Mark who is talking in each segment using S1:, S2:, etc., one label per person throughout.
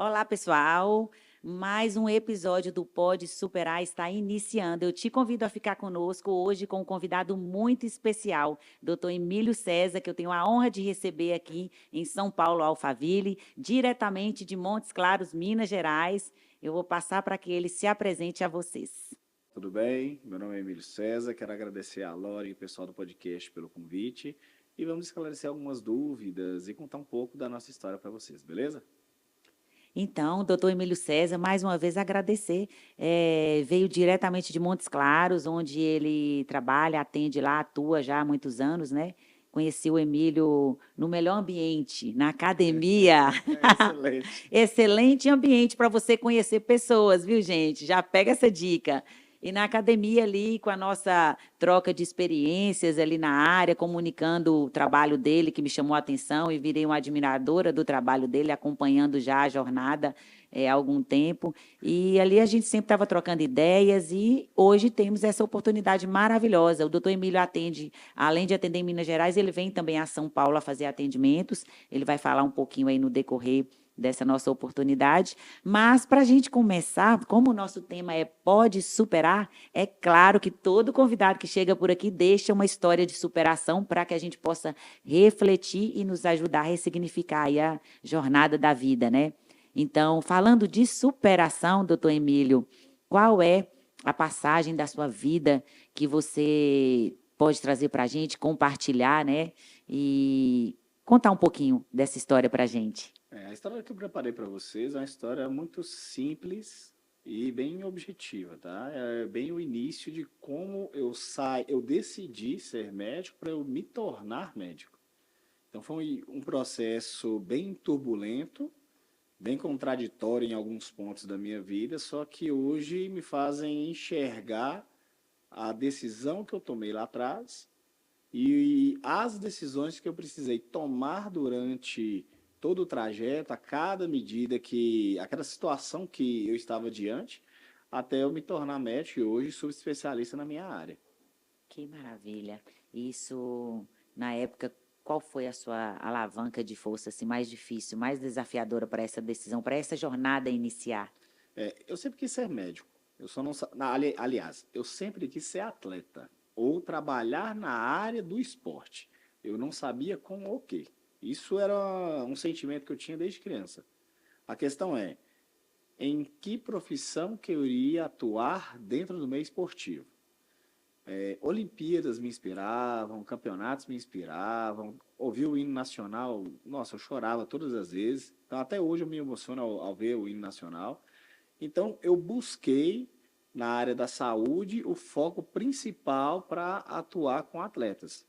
S1: Olá, pessoal. Mais um episódio do Pode Superar está iniciando. Eu te convido a ficar conosco hoje com um convidado muito especial, Dr. Emílio César, que eu tenho a honra de receber aqui em São Paulo, Alphaville, diretamente de Montes Claros, Minas Gerais. Eu vou passar para que ele se apresente a vocês.
S2: Tudo bem? Meu nome é Emílio César, quero agradecer a Lore e o pessoal do podcast pelo convite e vamos esclarecer algumas dúvidas e contar um pouco da nossa história para vocês, beleza?
S1: Então, doutor Emílio César, mais uma vez agradecer. Veio diretamente de Montes Claros, onde ele trabalha, atende lá, atua já há muitos anos, né? Conheci o Emílio no melhor ambiente, na academia.
S2: Excelente.
S1: Excelente ambiente para você conhecer pessoas, viu, gente? Já pega essa dica. E na academia ali, com a nossa troca de experiências ali na área, comunicando o trabalho dele, que me chamou a atenção, e virei uma admiradora do trabalho dele, acompanhando já a jornada há algum tempo. E ali a gente sempre estava trocando ideias e hoje temos essa oportunidade maravilhosa. O doutor Emílio atende, além de atender em Minas Gerais, ele vem também a São Paulo a fazer atendimentos. Ele vai falar um pouquinho aí no decorrer dessa nossa oportunidade. Mas, para a gente começar, como o nosso tema é Pode Superar, é claro que todo convidado que chega por aqui deixa uma história de superação para que a gente possa refletir e nos ajudar a ressignificar aí a jornada da vida, né? Então, falando de superação, doutor Emílio, qual é a passagem da sua vida que você pode trazer para a gente, compartilhar, né? E contar um pouquinho dessa história para a gente.
S2: A história que eu preparei para vocês é uma história muito simples e bem objetiva, tá? É bem o início de como eu decidi ser médico para eu me tornar médico. Então foi um processo bem turbulento, bem contraditório em alguns pontos da minha vida, só que hoje me fazem enxergar a decisão que eu tomei lá atrás e as decisões que eu precisei tomar durante todo o trajeto, a cada medida a cada situação que eu estava diante, até eu me tornar médico e hoje subespecialista na minha área.
S1: Que maravilha. Isso, na época, qual foi a sua alavanca de força assim, mais difícil, mais desafiadora para essa decisão, para essa jornada iniciar?
S2: Eu sempre quis ser médico. Eu só não, aliás, eu sempre quis ser atleta ou trabalhar na área do esporte. Eu não sabia com o quê. Isso era um sentimento que eu tinha desde criança. A questão é, em que profissão que eu iria atuar dentro do meio esportivo? Olimpíadas me inspiravam, campeonatos me inspiravam, ouvir o hino nacional, nossa, eu chorava todas as vezes. Então, até hoje eu me emociono ao ver o hino nacional. Então, eu busquei na área da saúde o foco principal para atuar com atletas.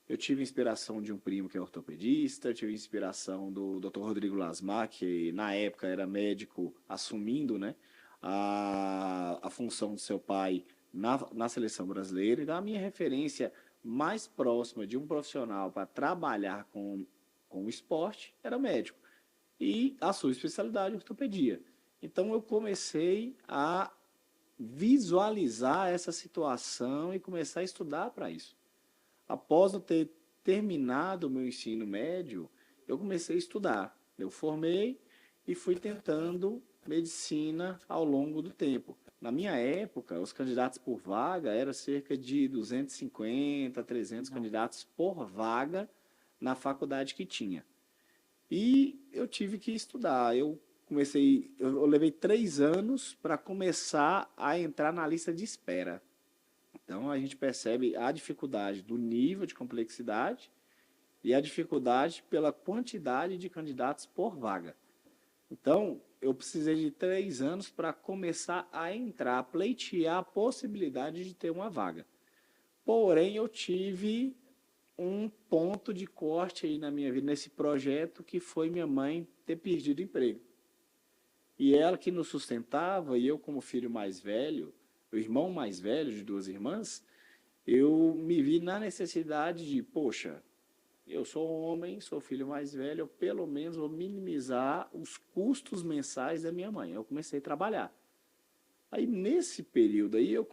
S2: Eu tive inspiração de um primo que é ortopedista, tive inspiração do Dr. Rodrigo Lasmar, que na época era médico assumindo, né, a função do seu pai na seleção brasileira. Então, a minha referência mais próxima de um profissional para trabalhar com o esporte era médico. E a sua especialidade, ortopedia. Então, eu comecei a visualizar essa situação e começar a estudar para isso. Após eu ter terminado o meu ensino médio, eu comecei a estudar. Eu formei e fui tentando medicina ao longo do tempo. Na minha época, os candidatos por vaga eram cerca de 250, 300
S1: Não.
S2: candidatos por vaga na faculdade que tinha. E eu tive que estudar. Eu levei 3 anos para começar a entrar na lista de espera. Então a gente percebe a dificuldade do nível de complexidade e a dificuldade pela quantidade de candidatos por vaga. Então eu precisei de 3 anos para começar a entrar, a pleitear a possibilidade de ter uma vaga. Porém, eu tive um ponto de corte aí na minha vida, nesse projeto, que foi minha mãe ter perdido o emprego. E ela que nos sustentava, e eu como filho mais velho, o irmão mais velho de duas irmãs, eu me vi na necessidade de, poxa, eu sou um homem, sou filho mais velho, eu pelo menos vou minimizar os custos mensais da minha mãe. Eu comecei a trabalhar. Aí nesse período aí eu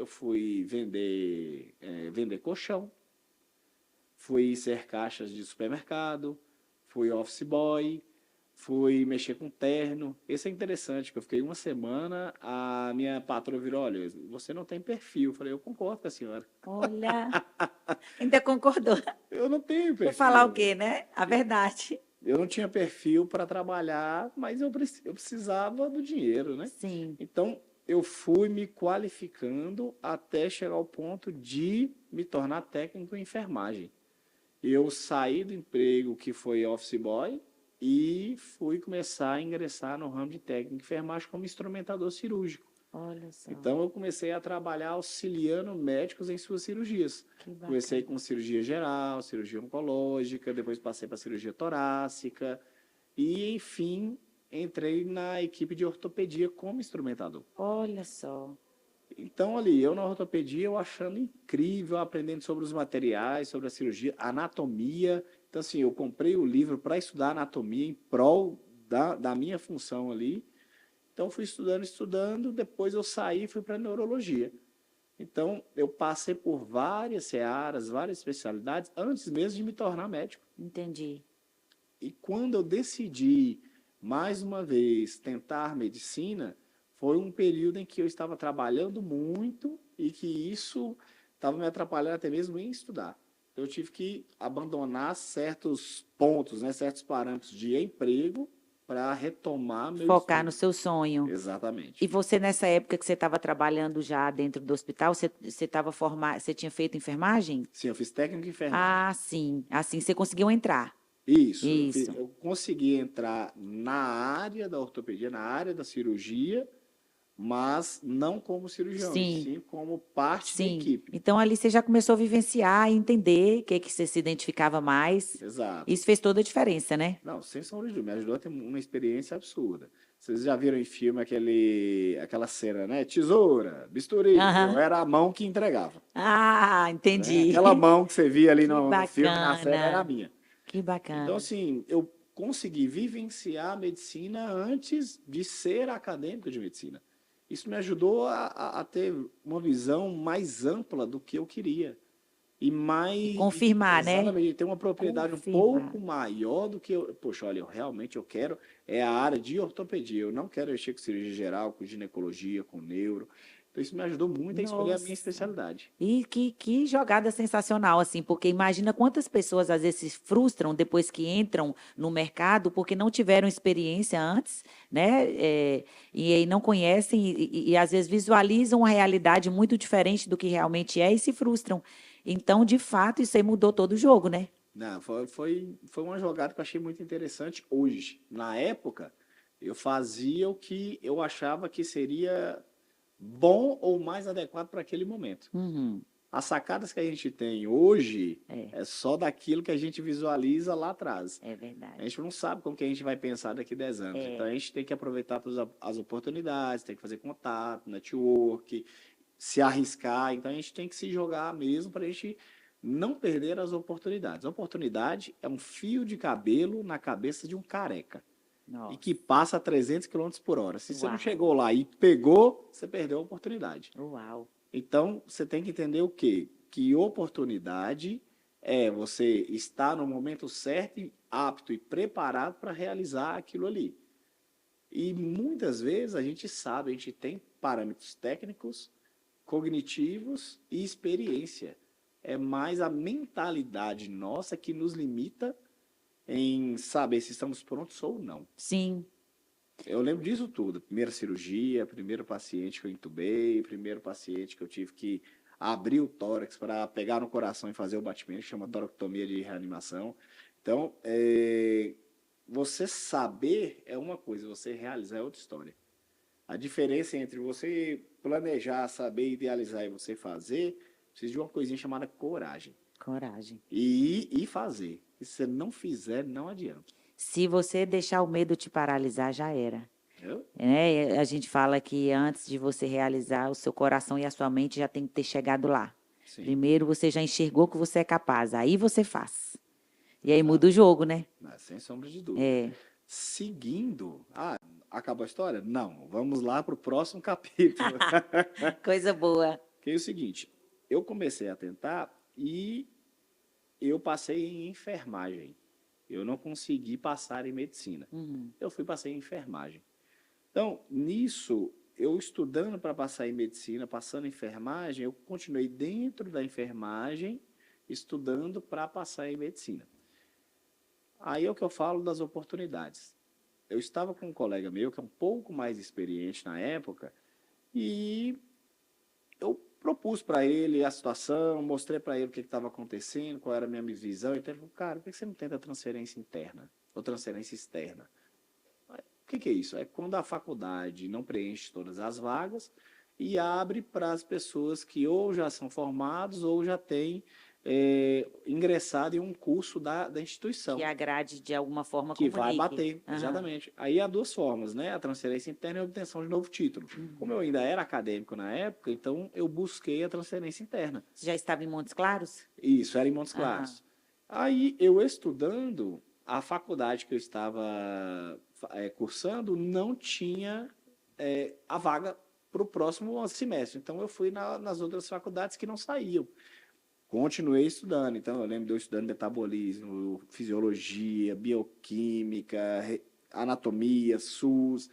S2: fui vender colchão, fui ser caixas de supermercado, fui office boy, fui mexer com terno. Esse é interessante, que eu fiquei uma semana, a minha patroa virou, olha, você não tem perfil. Eu falei, eu concordo com a senhora.
S1: Olha, ainda concordou.
S2: Eu não tenho
S1: Vou falar o
S2: perfil.
S1: quê, né? A verdade.
S2: Eu não tinha perfil para trabalhar, mas eu precisava do dinheiro, né?
S1: Sim.
S2: Então, eu fui me qualificando até chegar ao ponto de me tornar técnico em enfermagem. Eu saí do emprego que foi office boy e fui começar a ingressar no ramo de técnico em enfermagem como instrumentador cirúrgico.
S1: Olha só,
S2: Então, eu comecei a trabalhar auxiliando médicos em suas cirurgias.
S1: que
S2: Comecei
S1: bacana.
S2: com cirurgia geral, cirurgia oncológica, depois passei para cirurgia torácica e, enfim, entrei na equipe de ortopedia como instrumentador.
S1: Olha só.
S2: Então, ali, eu na ortopedia, eu achando incrível, aprendendo sobre os materiais, sobre a cirurgia, anatomia. Então, assim, eu comprei o livro para estudar anatomia em prol da minha função ali. Então, fui estudando, estudando. Depois eu saí e fui para neurologia. Então, eu passei por várias searas, várias especialidades, antes mesmo de me tornar médico.
S1: Entendi.
S2: E quando eu decidi, mais uma vez, tentar medicina, foi um período em que eu estava trabalhando muito e que isso estava me atrapalhando até mesmo em estudar. Eu tive que abandonar certos pontos, né, certos parâmetros de emprego para retomar meu
S1: Focar no
S2: estudo.
S1: seu sonho. E
S2: Exatamente.
S1: você, nessa época que você estava trabalhando já dentro do hospital, você estava formado, você tinha feito enfermagem?
S2: Sim, eu fiz técnico em enfermagem.
S1: Ah, sim. Assim você conseguiu entrar.
S2: Isso,
S1: Isso.
S2: eu consegui entrar na área da ortopedia, na área da cirurgia, mas não como cirurgião, e
S1: Sim,
S2: sim como parte da
S1: sim.
S2: equipe.
S1: Então ali você já começou a vivenciar e entender o que você se identificava mais.
S2: Exato.
S1: Isso fez toda a diferença, né?
S2: Não, sem sombra de dúvida, me ajudou a ter uma experiência absurda. Vocês já viram em filme aquela cena, né? Tesoura, bisturi. Eu
S1: Aham.
S2: era a mão que entregava,
S1: Ah,
S2: né? Aquela
S1: entendi.
S2: mão que você via ali
S1: Que
S2: no filme, na série, era a
S1: bacana.
S2: minha.
S1: Que
S2: Então,
S1: bacana.
S2: assim, eu consegui vivenciar a medicina antes de ser acadêmico de medicina. Isso me ajudou a ter uma visão mais ampla do que eu queria. E
S1: E
S2: mais,
S1: confirmar, né?
S2: exatamente, ter uma propriedade um
S1: Confirmar.
S2: pouco maior do que eu. Poxa, olha, eu quero é a área de ortopedia. Eu não quero mexer com cirurgia geral, com ginecologia, com neuro. Então, isso me ajudou muito a escolher a minha
S1: Nossa.
S2: especialidade.
S1: E que jogada sensacional, assim, porque imagina quantas pessoas às vezes se frustram depois que entram no mercado porque não tiveram experiência antes, né? E aí não conhecem e às vezes visualizam uma realidade muito diferente do que realmente é e se frustram. Então, de fato, isso aí mudou todo o jogo, né?
S2: Não, foi uma jogada que eu achei muito interessante hoje. Na época, eu fazia o que eu achava que seria bom ou mais adequado para aquele momento.
S1: Uhum,
S2: As sacadas que a gente tem hoje
S1: é,
S2: é só daquilo que a gente visualiza lá atrás.
S1: é
S2: A
S1: verdade.
S2: gente não sabe como que a gente vai pensar daqui 10 anos. Então
S1: É,
S2: a gente tem que aproveitar todas as oportunidades, tem que fazer contato, network, se arriscar. Então a gente tem que se jogar mesmo para a gente não perder as oportunidades. A oportunidade é um fio de cabelo na cabeça de um careca e que
S1: nossa.
S2: passa a 300 quilômetros por hora. Se você não
S1: Uau,
S2: chegou lá e pegou, você perdeu a oportunidade.
S1: uau.
S2: Então, você tem que entender o quê? Que oportunidade é você estar no momento certo, e apto e preparado para realizar aquilo ali. E muitas vezes a gente sabe, a gente tem parâmetros técnicos, cognitivos e experiência. É mais a mentalidade nossa que nos limita em saber se estamos prontos ou não.
S1: Sim,
S2: Eu lembro disso tudo. Primeira cirurgia, primeiro paciente que eu intubei, primeiro paciente que eu tive que abrir o tórax para pegar no coração e fazer o batimento, que chama toracotomia de reanimação. Então, você saber é uma coisa, você realizar é outra história. A diferença entre você planejar, saber, idealizar e você fazer, precisa de uma coisinha chamada coragem.
S1: coragem.
S2: E ir e fazer. E se você não fizer, não adianta.
S1: Se você deixar o medo te paralisar, já era.
S2: Entendeu?
S1: Né? A gente fala que antes de você realizar, o seu coração e a sua mente já tem que ter chegado lá.
S2: Sim,
S1: Primeiro você já enxergou que você é capaz, aí você faz. E aí muda
S2: exato.
S1: o jogo, né?
S2: Sem sombra de dúvida.
S1: É.
S2: Seguindo. Ah, acabou a história? Não. Vamos lá para o próximo capítulo.
S1: Coisa boa.
S2: Que é o seguinte: eu comecei a tentar e eu passei em enfermagem. Eu não consegui passar em medicina.
S1: Uhum.
S2: Eu passei em enfermagem. Então, nisso, eu estudando para passar em medicina, passando em enfermagem, eu continuei dentro da enfermagem, estudando para passar em medicina. Aí é o que eu falo das oportunidades. Eu estava com um colega meu, que é um pouco mais experiente na época, e eu propus para ele a situação, mostrei para ele o que estava acontecendo, qual era a minha visão, e ele falou, cara, por que você não tenta transferência interna ou transferência externa? O que é isso? É quando a faculdade não preenche todas as vagas e abre para as pessoas que ou já são formados ou já têm ingressado em um curso da
S1: Que
S2: instituição,
S1: a grade, de alguma forma,
S2: que vai
S1: comunique.
S2: bater,
S1: Aham.
S2: exatamente. Aí há duas formas, né? A transferência interna e a obtenção de novo título. Como
S1: Uhum.
S2: eu ainda era acadêmico na época, então eu busquei a transferência interna.
S1: Você já estava em Montes Claros?
S2: Isso, era em Montes
S1: Aham.
S2: Claros. Aí eu estudando, a faculdade que eu estava cursando não tinha a vaga para o próximo semestre. Então eu fui nas outras faculdades que não saíam. Continuei estudando. Então eu lembro de eu estudando metabolismo, fisiologia, bioquímica, anatomia, SUS,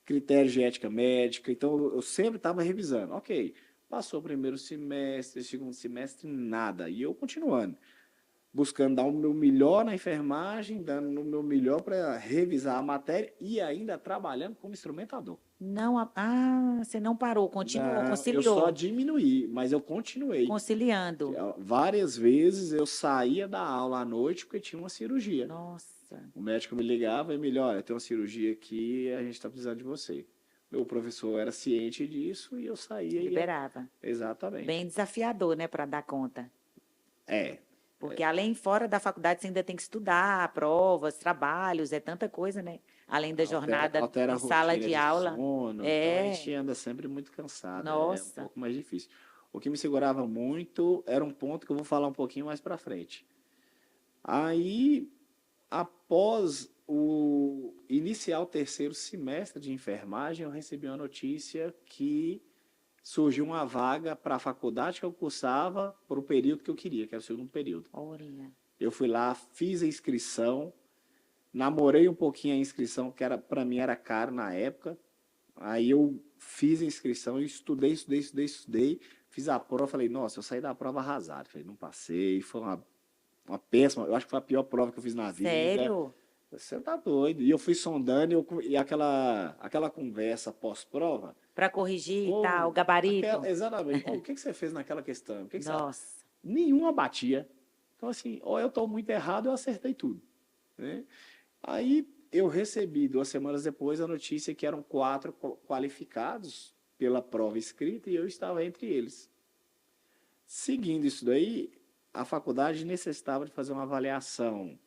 S2: critérios de ética médica. Então eu sempre estava revisando. Ok, passou o primeiro semestre, segundo semestre, nada. E eu continuando buscando dar o meu melhor na enfermagem, dando o meu melhor para revisar a matéria e ainda trabalhando como instrumentador.
S1: Não, você não parou, continuou,
S2: Não, eu só
S1: conciliou,
S2: diminuí, mas eu continuei.
S1: conciliando.
S2: Várias vezes eu saía da aula à noite porque tinha uma cirurgia.
S1: Nossa,
S2: O médico me ligava e me olha, tem uma cirurgia aqui e a gente está precisando de você. Meu professor era ciente disso e eu saía e ia.
S1: liberava.
S2: Exatamente.
S1: Bem desafiador, né, para dar conta.
S2: É,
S1: Porque além, fora da faculdade, você ainda tem que estudar, provas, trabalhos, é tanta coisa, né? Além da jornada
S2: altera a
S1: em sala
S2: rotina
S1: de
S2: de
S1: aula.
S2: sono, então a
S1: É,
S2: gente anda sempre muito cansado, é um
S1: nossa.
S2: pouco mais difícil. O que me segurava muito era um ponto que eu vou falar um pouquinho mais para frente. Aí, após iniciar o terceiro semestre de enfermagem, eu recebi uma notícia que surgiu uma vaga para a faculdade que eu cursava para o período que eu queria, que era o segundo período.
S1: Olha,
S2: Eu fui lá, fiz a inscrição, namorei um pouquinho a inscrição, que era para mim era caro na época. Aí eu fiz a inscrição, eu estudei, fiz a prova, falei, nossa, eu saí da prova arrasado. Falei, não passei, foi uma péssima, eu acho que foi a pior prova que eu fiz na vida.
S1: sério?
S2: Você tá doido. E eu fui sondando, e aquela conversa pós-prova,
S1: Para corrigir e tal, o
S2: pô,
S1: gabarito?
S2: exatamente, "Ô, o que que você fez naquela questão? O que que você...
S1: Nossa,
S2: Nenhuma batia. Então, assim, ou eu estou muito errado, ou eu acertei tudo. Né? Aí eu recebi, 2 semanas depois, a notícia que eram 4 qualificados pela prova escrita e eu estava entre eles. Seguindo isso daí, a faculdade necessitava de fazer uma avaliação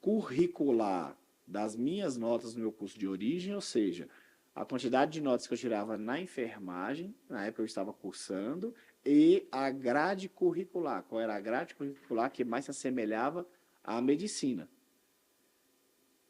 S2: curricular das minhas notas no meu curso de origem, ou seja, a quantidade de notas que eu tirava na enfermagem, na época eu estava cursando, e a grade curricular. Qual era a grade curricular que mais se assemelhava à medicina?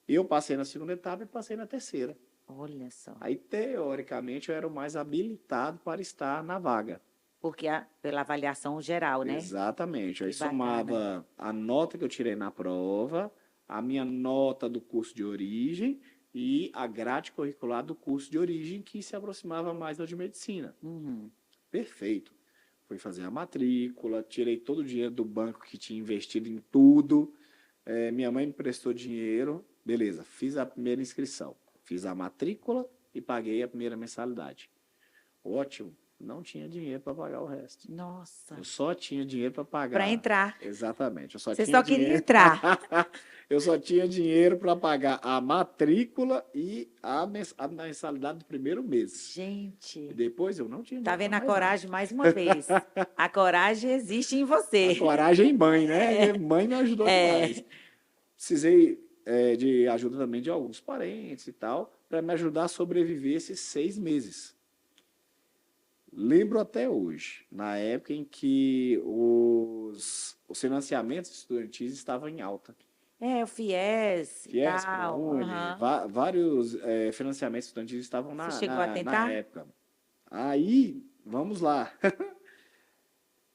S2: Eu passei na segunda etapa e passei na terceira.
S1: olha só.
S2: Aí, teoricamente, eu era o mais habilitado para estar na vaga.
S1: Porque pela avaliação geral, né?
S2: Exatamente. Aí
S1: Que bacana.
S2: somava a nota que eu tirei na prova, a minha nota do curso de origem e a grade curricular do curso de origem, que se aproximava mais da de medicina.
S1: Uhum.
S2: Perfeito. Fui fazer a matrícula, tirei todo o dinheiro do banco que tinha investido em tudo. Minha mãe me prestou dinheiro, beleza, fiz a primeira inscrição, fiz a matrícula e paguei a primeira mensalidade. Ótimo, não tinha dinheiro para pagar o resto.
S1: Nossa,
S2: Eu só tinha dinheiro para
S1: para
S2: pagar.
S1: entrar.
S2: Exatamente, eu só
S1: Você
S2: tinha
S1: só queria
S2: dinheiro.
S1: entrar.
S2: Eu só tinha dinheiro para pagar a matrícula e a mensalidade do primeiro mês. E
S1: Gente,
S2: depois eu não tinha
S1: tá
S2: dinheiro para
S1: vendo a
S2: mais nada.
S1: coragem mais uma vez? A coragem existe em
S2: A
S1: você.
S2: coragem mãe, né? Mãe me ajudou demais.
S1: É.
S2: Precisei de ajuda também de alguns parentes e tal, para me ajudar a sobreviver esses 6 meses. Lembro até hoje, na época em que os financiamentos estudantis estavam em alta.
S1: É, o FIES e
S2: FIES,
S1: tal.
S2: ProUni,
S1: Aham.
S2: vários financiamentos estudantis estavam
S1: Você
S2: na,
S1: chegou a
S2: na, na
S1: tentar?
S2: época. Aí, vamos lá.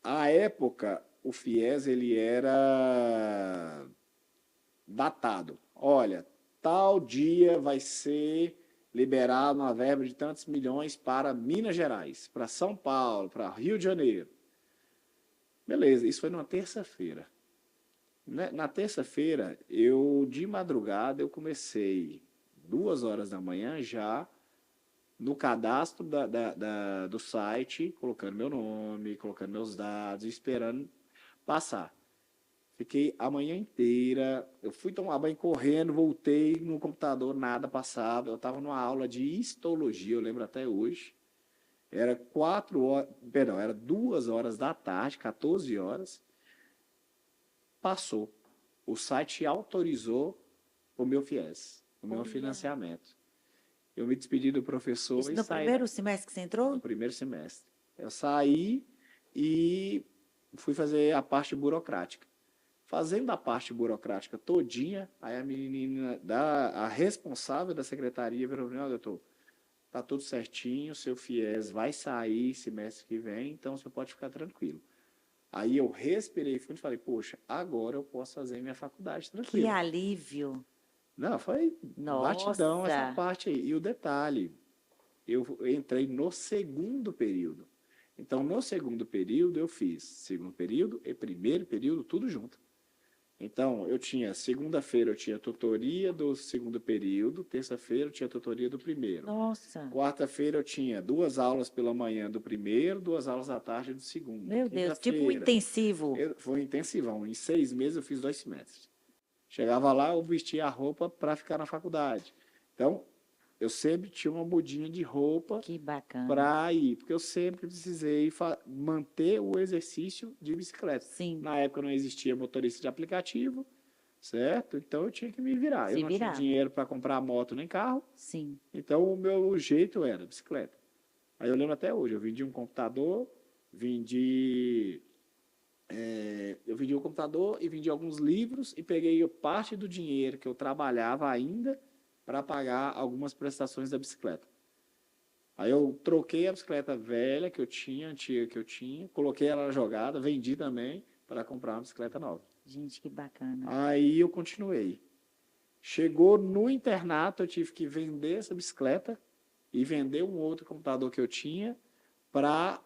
S2: A época, o FIES, ele era datado. Olha, tal dia vai ser liberado uma verba de tantos milhões para Minas Gerais, para São Paulo, para Rio de Janeiro. Beleza, isso foi numa terça-feira. Na terça-feira, de madrugada, eu comecei 2 horas da manhã já no cadastro do site, colocando meu nome, colocando meus dados, esperando passar. Fiquei a manhã inteira. Eu fui tomar banho correndo, voltei no computador, nada passava. Eu estava numa aula de histologia, eu lembro até hoje. Era 4 horas, perdão, era 2 horas da tarde, 14 horas. Passou. O site autorizou o meu FIES, o meu
S1: Olha.
S2: financiamento. Eu me despedi do professor
S1: Isso
S2: e
S1: no
S2: saí
S1: primeiro semestre que você
S2: no
S1: entrou?
S2: primeiro semestre. Eu saí e fui fazer a parte burocrática. Fazendo a parte burocrática todinha, aí a menina, a responsável da secretaria virou para mim: "Olha, doutor, tá tudo certinho, seu FIES vai sair semestre que vem, então você pode ficar tranquilo." Aí eu respirei fundo e falei: poxa, agora eu posso fazer minha faculdade
S1: Que
S2: tranquilo.
S1: alívio.
S2: Não, foi batidão essa
S1: Nossa.
S2: parte aí. E o detalhe, eu entrei no segundo período. Então, no segundo período, eu fiz segundo período e primeiro período, tudo junto. Então, eu tinha, segunda-feira eu tinha tutoria do segundo período, terça-feira eu tinha tutoria do primeiro.
S1: Nossa.
S2: Quarta-feira eu tinha 2 aulas pela manhã do primeiro, 2 aulas à tarde do segundo.
S1: Meu Deus, tipo um
S2: Quinta-feira,
S1: intensivo.
S2: foi intensivão. Em 6 meses eu fiz 2 semestres. Chegava lá, eu vestia a roupa para ficar na faculdade. Então, eu sempre tinha uma mudinha de roupa
S1: Que bacana.
S2: para ir, porque eu sempre precisei manter o exercício de bicicleta.
S1: Sim,
S2: Na época não existia motorista de aplicativo, certo? Então eu tinha que me virar. Eu
S1: se
S2: não tinha
S1: virar.
S2: dinheiro para comprar moto nem carro,
S1: Sim.
S2: então o meu jeito era bicicleta. Aí eu lembro até hoje, eu vendi um computador, vendi eu vendi o computador e vendi alguns livros e peguei parte do dinheiro que eu trabalhava ainda para pagar algumas prestações da bicicleta. Aí eu troquei a bicicleta velha que eu tinha, antiga que eu tinha, coloquei ela na jogada, vendi também para comprar uma bicicleta nova.
S1: Gente, que bacana.
S2: Aí eu continuei. Chegou no internato, eu tive que vender essa bicicleta e vender um outro computador que eu tinha para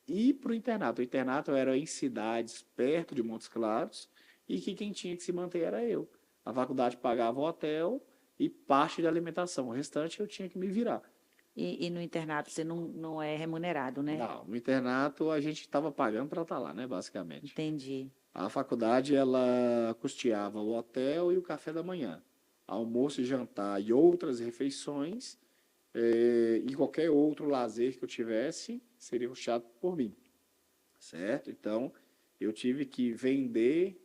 S2: ir para o internato. O internato era em cidades perto de Montes Claros e que quem tinha que se manter era eu. A faculdade pagava o hotel e parte de alimentação. O restante eu tinha que me virar.
S1: E no internato você não é remunerado, né?
S2: Não, no internato a gente estava pagando para estar lá, né, basicamente.
S1: Entendi.
S2: A faculdade ela custeava o hotel e o café da manhã, almoço e jantar e outras refeições, e qualquer outro lazer que eu tivesse seria custeado por mim, certo? Então eu tive que vender,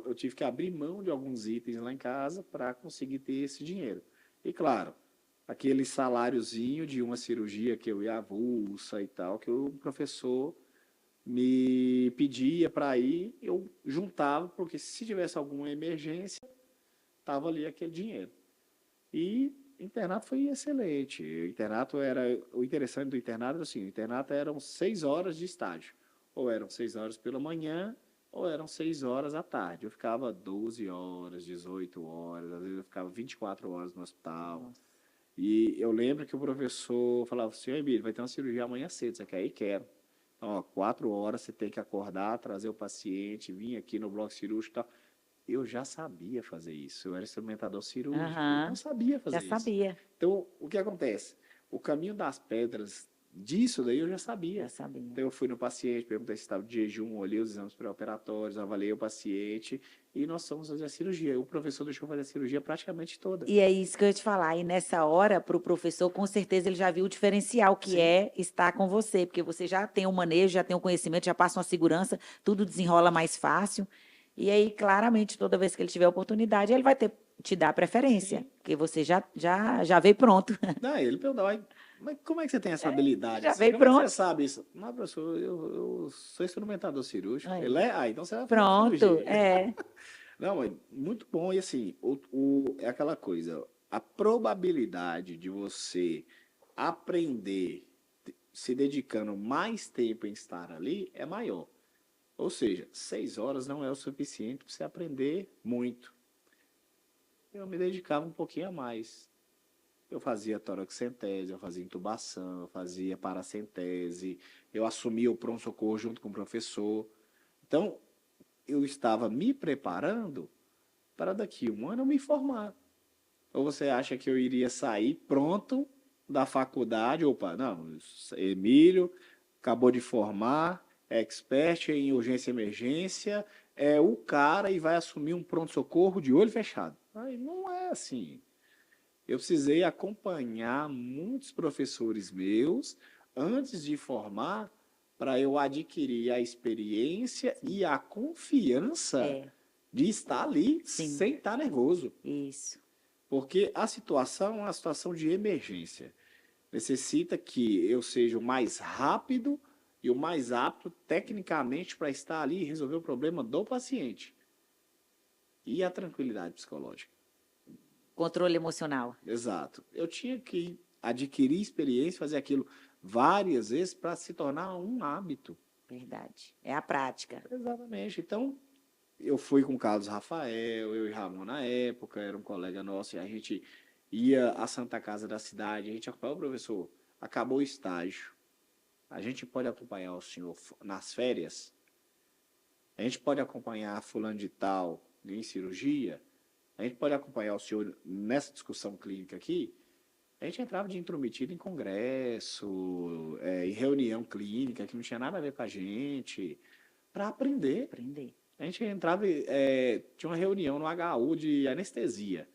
S2: eu tive que abrir mão de alguns itens lá em casa para conseguir ter esse dinheiro. E claro, aquele saláriozinho de uma cirurgia que eu ia avulsa e tal, que o professor me pedia para ir, eu juntava, porque se tivesse alguma emergência, estava ali aquele dinheiro. E o internato foi excelente. O interessante do internato era assim, o internato eram 6 horas de estágio. Ou eram 6 horas pela manhã, ou eram 6 horas à tarde. Eu ficava 12 horas, 18 horas, às vezes eu ficava 24 horas no hospital.
S1: Nossa.
S2: E eu lembro que o professor falava assim: Emílio, vai ter uma cirurgia amanhã cedo, você quer ir? Quero. Então, ó, 4 horas você tem que acordar, trazer o paciente, vir aqui no bloco cirúrgico e tal. Eu já sabia fazer isso. Eu era instrumentador cirúrgico, então
S1: Aham.
S2: sabia
S1: Já
S2: fazer isso.
S1: sabia.
S2: Então, o que acontece? O caminho das pedras disso daí eu já
S1: Já
S2: sabia.
S1: sabia.
S2: Então, eu fui no paciente, perguntei se estava de jejum, olhei os exames pré-operatórios, avaliei o paciente e nós fomos fazer a cirurgia. O professor deixou fazer a cirurgia praticamente toda.
S1: E é isso que eu ia te falar. E nessa hora, para o professor, com certeza ele já viu o diferencial que
S2: Sim.
S1: é estar com você, porque você já tem o manejo, já tem o conhecimento, já passa uma segurança, tudo desenrola mais fácil. E aí, claramente, toda vez que ele tiver oportunidade, ele vai te dar preferência,
S2: Sim.
S1: porque você já veio pronto.
S2: Daí ele perguntou: mas como é que você tem essa habilidade
S1: Já
S2: assim?
S1: veio
S2: Como é que você
S1: pronto.
S2: sabe isso? Não, professor, eu sou instrumentador cirúrgico.
S1: Aí,
S2: Ele é? Ah, então você vai fazer uma
S1: pronto,
S2: cirurgia.
S1: é.
S2: Não, mas muito bom. E assim, é aquela coisa, a probabilidade de você aprender se dedicando mais tempo em estar ali é maior. Ou seja, 6 horas não é o suficiente para você aprender muito. eu me dedicava um pouquinho a mais. Eu fazia toracocentese, eu fazia intubação, eu fazia paracentese, eu assumia o pronto-socorro junto com o professor. Então, eu estava me preparando para daqui a um ano eu me formar. Ou você acha que eu iria sair pronto da faculdade? Opa, não, Emílio acabou de formar, é expert em urgência e emergência, é o cara e vai assumir um pronto-socorro de olho fechado. Aí não é assim. Eu precisei acompanhar muitos professores meus antes de formar para eu adquirir a experiência
S1: Sim.
S2: e a confiança
S1: É,
S2: de estar ali
S1: sim,
S2: sem estar nervoso.
S1: isso.
S2: Porque a situação é uma situação de emergência. Necessita que eu seja o mais rápido e o mais apto tecnicamente para estar ali e resolver o problema do paciente. E a tranquilidade psicológica.
S1: Controle emocional.
S2: Exato. Eu tinha que adquirir experiência, fazer aquilo várias vezes para se tornar um hábito.
S1: Verdade. É a prática.
S2: Exatamente. Então, eu fui com o Carlos Rafael, eu e Ramon na época, era um colega nosso, e a gente ia à Santa Casa da cidade, a gente acompanhava o professor, acabou o estágio. A gente pode acompanhar o senhor nas férias? A gente pode acompanhar fulano de tal em cirurgia? A gente pode acompanhar o senhor nessa discussão clínica aqui? A gente entrava de intrometido em congresso, em reunião clínica, que não tinha nada a ver com a gente, para aprender.
S1: Aprender.
S2: A gente entrava, tinha uma reunião no HU de anestesia.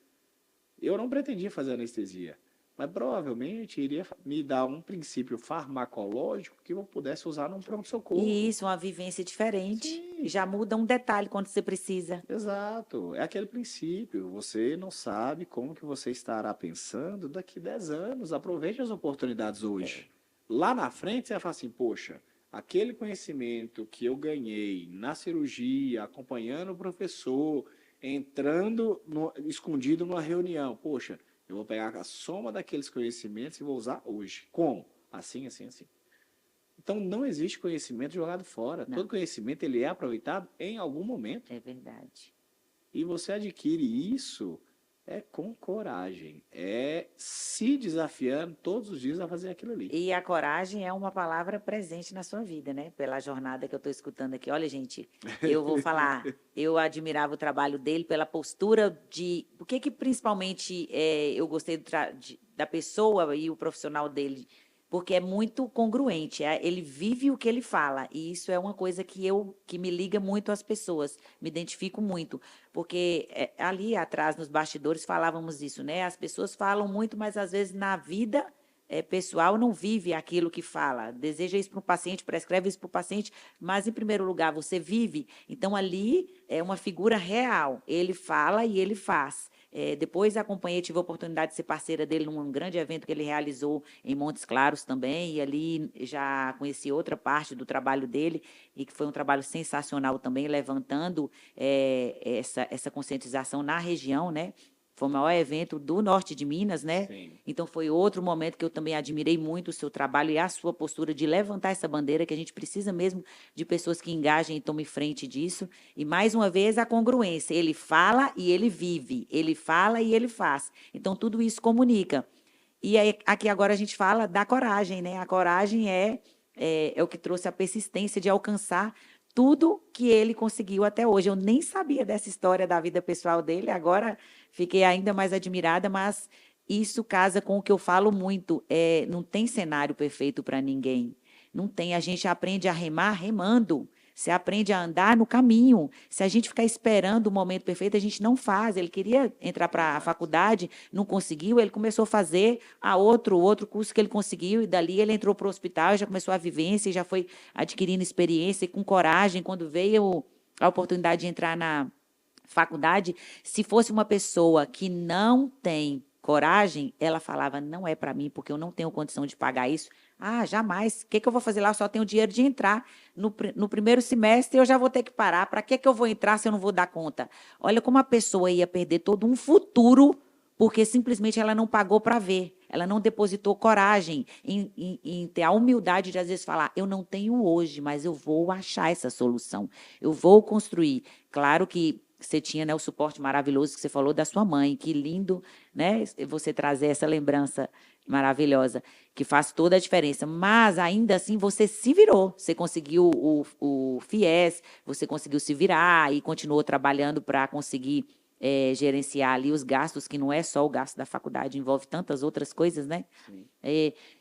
S2: Eu não pretendia fazer anestesia, mas provavelmente iria me dar um princípio farmacológico que eu pudesse usar num
S1: E
S2: pronto-socorro.
S1: isso, uma vivência diferente.
S2: Sim,
S1: Já muda um detalhe quando você precisa.
S2: exato. É aquele princípio. Você não sabe como que você estará pensando daqui 10 anos. Aproveite as oportunidades hoje. Lá na frente, você vai falar assim, poxa, aquele conhecimento que eu ganhei na cirurgia, acompanhando o professor, escondido numa reunião, poxa, eu vou pegar a soma daqueles conhecimentos e vou usar hoje. Como? Assim, assim, assim. Então, não existe conhecimento jogado fora. Todo
S1: Não,
S2: conhecimento ele é aproveitado em algum momento.
S1: é verdade.
S2: E você adquire isso com coragem, é se desafiando todos os dias a fazer aquilo ali.
S1: E a coragem é uma palavra presente na sua vida, né? Pela jornada que eu estou escutando aqui. Olha, gente, eu vou falar, eu admirava o trabalho dele pela postura de. Por que principalmente eu gostei da pessoa e o profissional dele? Porque é muito congruente, ele vive o que ele fala, e isso é uma coisa que me liga muito às pessoas, me identifico muito, porque ali atrás, nos bastidores, falávamos isso, né? As pessoas falam muito, mas às vezes na vida pessoal não vive aquilo que fala, deseja isso para o paciente, prescreve isso para o paciente, mas, em primeiro lugar, você vive. Então, ali é uma figura real. Ele fala e ele faz. Depois acompanhei, tive a oportunidade de ser parceira dele num grande evento que ele realizou em Montes Claros também, e ali já conheci outra parte do trabalho dele, e que foi um trabalho sensacional também, levantando essa conscientização na região, né? Foi o maior evento do norte de Minas, né?
S2: Sim.
S1: Então, foi outro momento que eu também admirei muito o seu trabalho e a sua postura de levantar essa bandeira, que a gente precisa mesmo de pessoas que engajem e tomem frente disso. E, mais uma vez, a congruência. Ele fala e ele vive. Ele fala e ele faz. Então, tudo isso comunica. E aí, aqui agora a gente fala da coragem, né? A coragem é o que trouxe a persistência de alcançar tudo que ele conseguiu até hoje. Eu nem sabia dessa história da vida pessoal dele, agora fiquei ainda mais admirada, mas isso casa com o que eu falo muito, não tem cenário perfeito para ninguém. Não tem, a gente aprende a remar remando. Você aprende a andar no caminho. Se a gente ficar esperando o momento perfeito, a gente não faz. Ele queria entrar para a faculdade, não conseguiu, ele começou a fazer outro curso que ele conseguiu, e dali ele entrou para o hospital, já começou a vivência, já foi adquirindo experiência e com coragem. Quando veio a oportunidade de entrar na faculdade, se fosse uma pessoa que não tem coragem, ela falava, não é para mim, porque eu não tenho condição de pagar isso. Ah, jamais. O que eu vou fazer lá? Eu só tenho dinheiro de entrar. No primeiro semestre, eu já vou ter que parar. Para que eu vou entrar se eu não vou dar conta? Olha como a pessoa ia perder todo um futuro porque simplesmente ela não pagou para ver. Ela não depositou coragem em ter a humildade de, às vezes, falar, eu não tenho hoje, mas eu vou achar essa solução. Eu vou construir. Claro que você tinha, né, o suporte maravilhoso que você falou da sua mãe. Que lindo, né, você trazer essa lembrança maravilhosa, que faz toda a diferença. Mas, ainda assim, você se virou. Você conseguiu o FIES, você conseguiu se virar e continuou trabalhando para conseguir gerenciar ali os gastos, que não é só o gasto da faculdade, envolve tantas outras coisas, né?
S2: Sim.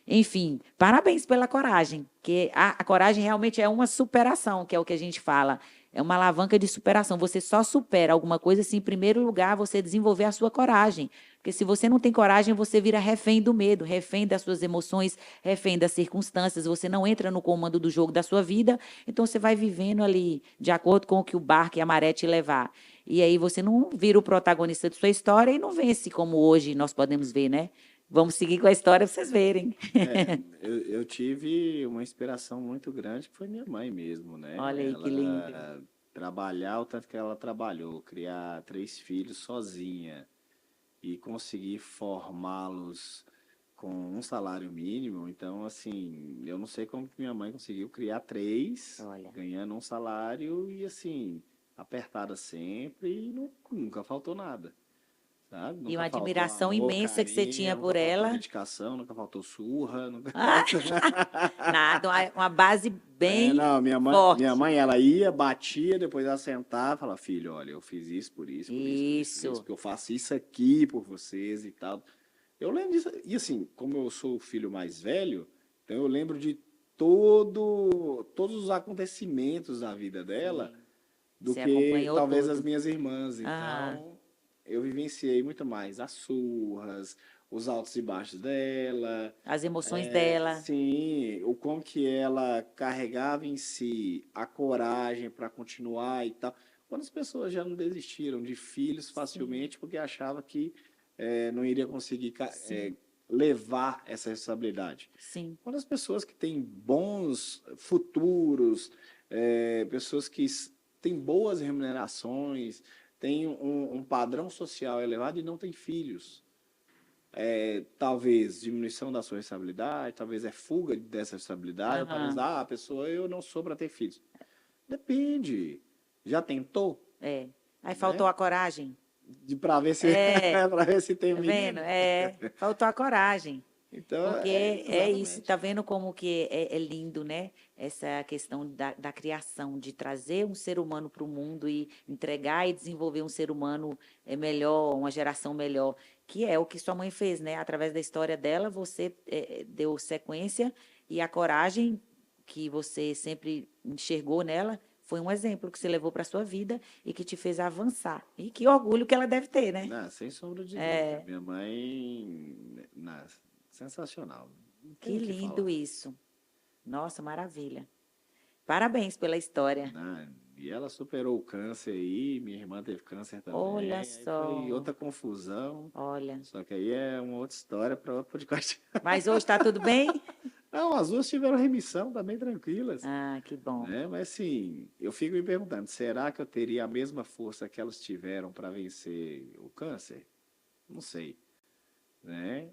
S1: Enfim, parabéns pela coragem, que a coragem realmente é uma superação, que é o que a gente fala, é uma alavanca de superação. Você só supera alguma coisa se, em primeiro lugar, você desenvolver a sua coragem. Porque se você não tem coragem, você vira refém do medo, refém das suas emoções, refém das circunstâncias, você não entra no comando do jogo da sua vida, então você vai vivendo ali de acordo com o que o barco e a maré te levar. E aí você não vira o protagonista de sua história e não vence como hoje nós podemos ver, né? Vamos seguir com a história para vocês verem.
S2: Eu tive uma inspiração muito grande que foi minha mãe mesmo,
S1: Olha
S2: né?
S1: aí que lindo.
S2: Ela trabalhar o tanto que ela trabalhou, criar 3 filhos sozinha e conseguir formá-los com um salário mínimo. Então, assim, eu não sei como que minha mãe conseguiu criar 3,
S1: Olha.
S2: ganhando um salário e, assim, apertada sempre e nunca faltou nada. Sabe?
S1: E
S2: Nunca
S1: uma
S2: faltou
S1: admiração
S2: amor,
S1: imensa que você tinha
S2: carinho, nunca
S1: por
S2: faltou
S1: ela.
S2: dedicação, nunca faltou surra, nunca...
S1: Ah, nada, uma base bem
S2: Não, minha
S1: forte.
S2: mãe, ela ia, batia, depois ela sentava e falava, filho, olha, eu fiz isso por isso, por isso, por isso, por isso,
S1: Isso.
S2: porque eu faço isso aqui por vocês e tal. Eu lembro disso, e assim, como eu sou o filho mais velho, então eu lembro de todos os acontecimentos da vida dela,
S1: Sim.
S2: do
S1: Você
S2: que
S1: acompanhou
S2: talvez as
S1: tudo.
S2: minhas irmãs.
S1: Ah,
S2: Então, eu vivenciei muito mais as surras, os altos e baixos dela,
S1: as emoções dela.
S2: sim, o como que ela carregava em si a coragem para continuar e tal. Quantas pessoas já não desistiram de filhos
S1: Sim,
S2: facilmente porque achava que não iria conseguir
S1: sim,
S2: levar essa responsabilidade?
S1: sim,
S2: Quantas pessoas que têm bons futuros, pessoas que têm boas remunerações, têm um padrão social elevado e não têm filhos? Talvez diminuição da sua responsabilidade, talvez fuga dessa responsabilidade, ou talvez,
S1: aham,
S2: a pessoa, eu não sou para ter filhos. Depende. Já tentou,
S1: é. Aí faltou
S2: né?
S1: a coragem.
S2: Para ver se
S1: É,
S2: para ver se tem um
S1: tá vendo?
S2: menino.
S1: É, faltou a coragem.
S2: Então,
S1: Porque é isso, tá
S2: exatamente.
S1: vendo como que é lindo, né? Essa questão da criação, de trazer um ser humano para o mundo e entregar e desenvolver um ser humano melhor, uma geração melhor, que é o que sua mãe fez, né? Através da história dela, você deu sequência e a coragem que você sempre enxergou nela foi um exemplo que você levou para a sua vida e que te fez avançar. E que orgulho que ela deve ter, né?
S2: Não, sem sombra de dúvida. Minha mãe, sensacional. Não tem
S1: Que
S2: o que
S1: lindo
S2: falar.
S1: isso. Nossa, maravilha. Parabéns pela história.
S2: Né? E ela superou o câncer aí, minha irmã teve câncer
S1: Olha
S2: também. Aí foi
S1: só,
S2: outra confusão.
S1: olha.
S2: Só que aí é uma outra história para outro podcast.
S1: Mas hoje está tudo bem?
S2: Não, as duas tiveram remissão, também tranquilas.
S1: Ah, que bom.
S2: Né? Mas assim, eu fico me perguntando, será que eu teria a mesma força que elas tiveram para vencer o câncer? Não sei, né?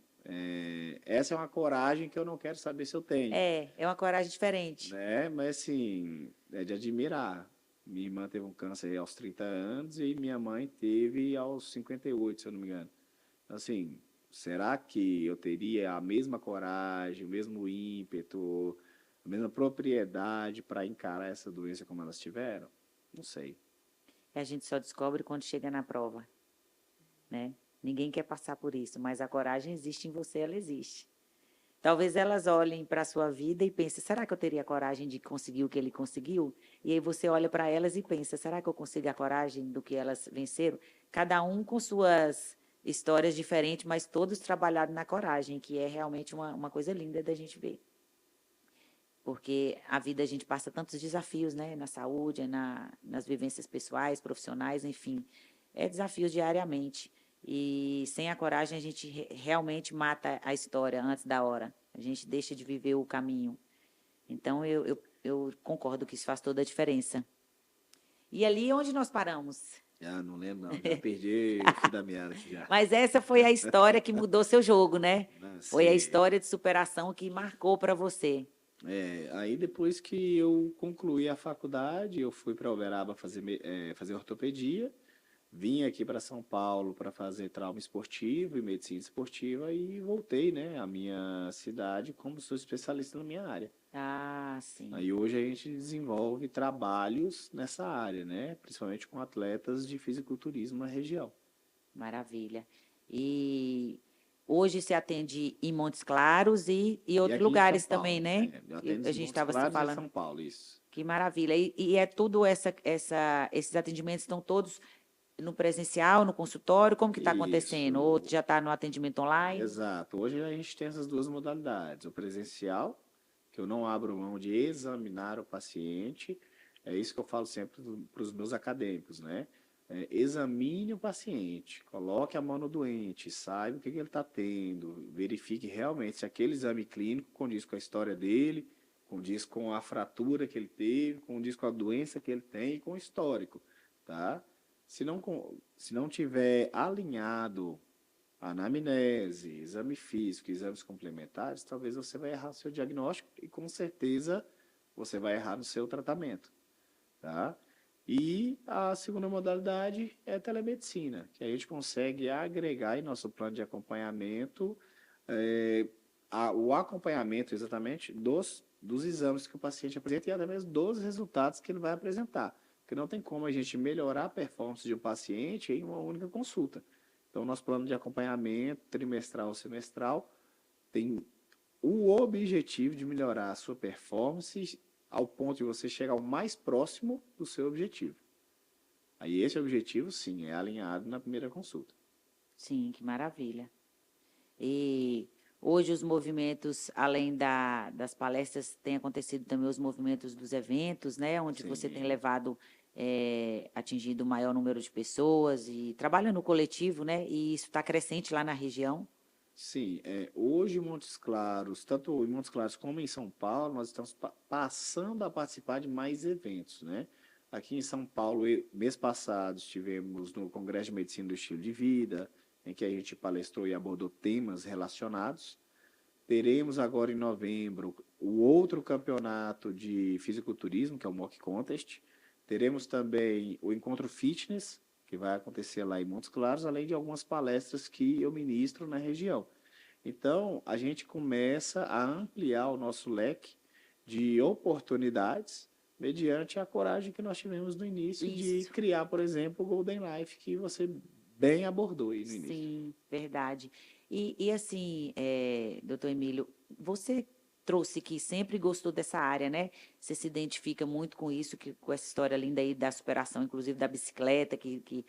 S2: Essa é uma coragem que eu não quero saber se eu tenho,
S1: É uma coragem diferente.
S2: né? Mas assim, é de admirar. Minha irmã teve um câncer aos 30 anos e minha mãe teve aos 58, se eu não me engano. Assim, será que eu teria a mesma coragem, o mesmo ímpeto, a mesma propriedade para encarar essa doença como elas tiveram? Não sei.
S1: E a gente só descobre quando chega na prova, né? Ninguém quer passar por isso, mas a coragem existe em você, ela existe. Talvez elas olhem para a sua vida e pensem, será que eu teria coragem de conseguir o que ele conseguiu? E aí você olha para elas e pensa, será que eu consigo a coragem do que elas venceram? Cada um com suas histórias diferentes, mas todos trabalharam na coragem, que é realmente uma coisa linda da gente ver. Porque a vida a gente passa tantos desafios, né? Na saúde, nas vivências pessoais, profissionais, enfim. É desafios diariamente. E sem a coragem a gente realmente mata a história antes da hora. A gente deixa de viver o caminho. Então eu concordo que isso faz toda a diferença. E ali onde nós paramos?
S2: Ah, não lembro não, já perdi o fio da meada aqui já.
S1: Mas essa foi a história que mudou seu jogo, né? Foi a
S2: Assim,
S1: história de superação que marcou para você.
S2: aí depois que eu concluí a faculdade, eu fui para Uberaba fazer ortopedia. Vim aqui para São Paulo para fazer trauma esportivo e medicina esportiva e voltei, né, à minha cidade como sou especialista na minha área.
S1: Ah, sim.
S2: Aí hoje a gente desenvolve trabalhos nessa área, né, principalmente com atletas de fisiculturismo na região.
S1: Maravilha. E hoje você atende em Montes Claros e
S2: E
S1: outros
S2: aqui em São
S1: lugares também,
S2: Paulo,
S1: né?
S2: eu
S1: Que
S2: atendo
S1: a
S2: em
S1: gente
S2: Montes
S1: estava se
S2: Claros e em
S1: falando.
S2: São Paulo, isso.
S1: Que maravilha. E é tudo esses atendimentos estão todos no presencial, no consultório? Como que está acontecendo? Ou
S2: Isso,
S1: já está no atendimento online?
S2: exato. Hoje a gente tem essas duas modalidades. O presencial, que eu não abro mão de examinar o paciente, é isso que eu falo sempre para os meus acadêmicos, né? Examine o paciente, coloque a mão no doente, saiba o que ele está tendo, verifique realmente se aquele exame clínico condiz com a história dele, condiz com a fratura que ele teve, condiz com a doença que ele tem e com o histórico, tá? Se não tiver alinhado anamnese, exame físico, exames complementares, talvez você vai errar o seu diagnóstico e com certeza você vai errar no seu tratamento, tá? E a segunda modalidade é a telemedicina, que a gente consegue agregar em nosso plano de acompanhamento o acompanhamento exatamente dos exames que o paciente apresenta e até mesmo dos resultados que ele vai apresentar. Porque não tem como a gente melhorar a performance de um paciente em uma única consulta. Então, nosso plano de acompanhamento trimestral ou semestral tem o objetivo de melhorar a sua performance ao ponto de você chegar o mais próximo do seu objetivo. Aí esse objetivo, sim, é alinhado na primeira consulta.
S1: Sim, que maravilha. E hoje os movimentos, além das palestras, têm acontecido também os movimentos dos eventos, né? Onde você tem
S2: Sim,
S1: levado, atingido o maior número de pessoas e trabalha no coletivo, né? E isso está crescente lá na região.
S2: sim. Hoje em Montes Claros, tanto em Montes Claros como em São Paulo, nós estamos passando a participar de mais eventos, né? Aqui em São Paulo, mês passado, estivemos no Congresso de Medicina do Estilo de Vida, em que a gente palestrou e abordou temas relacionados. Teremos agora em novembro o outro campeonato de fisiculturismo, que é o Mock Contest. Teremos também o Encontro Fitness, que vai acontecer lá em Montes Claros, além de algumas palestras que eu ministro na região. Então, a gente começa a ampliar o nosso leque de oportunidades mediante a coragem que nós tivemos no início de
S1: Isso.
S2: criar, por exemplo, o Golden Life, que você bem abordou aí no início.
S1: Sim, verdade. E assim, doutor Emílio, você trouxe que sempre gostou dessa área, né? Você se identifica muito com isso, com essa história linda aí da superação, inclusive da bicicleta, que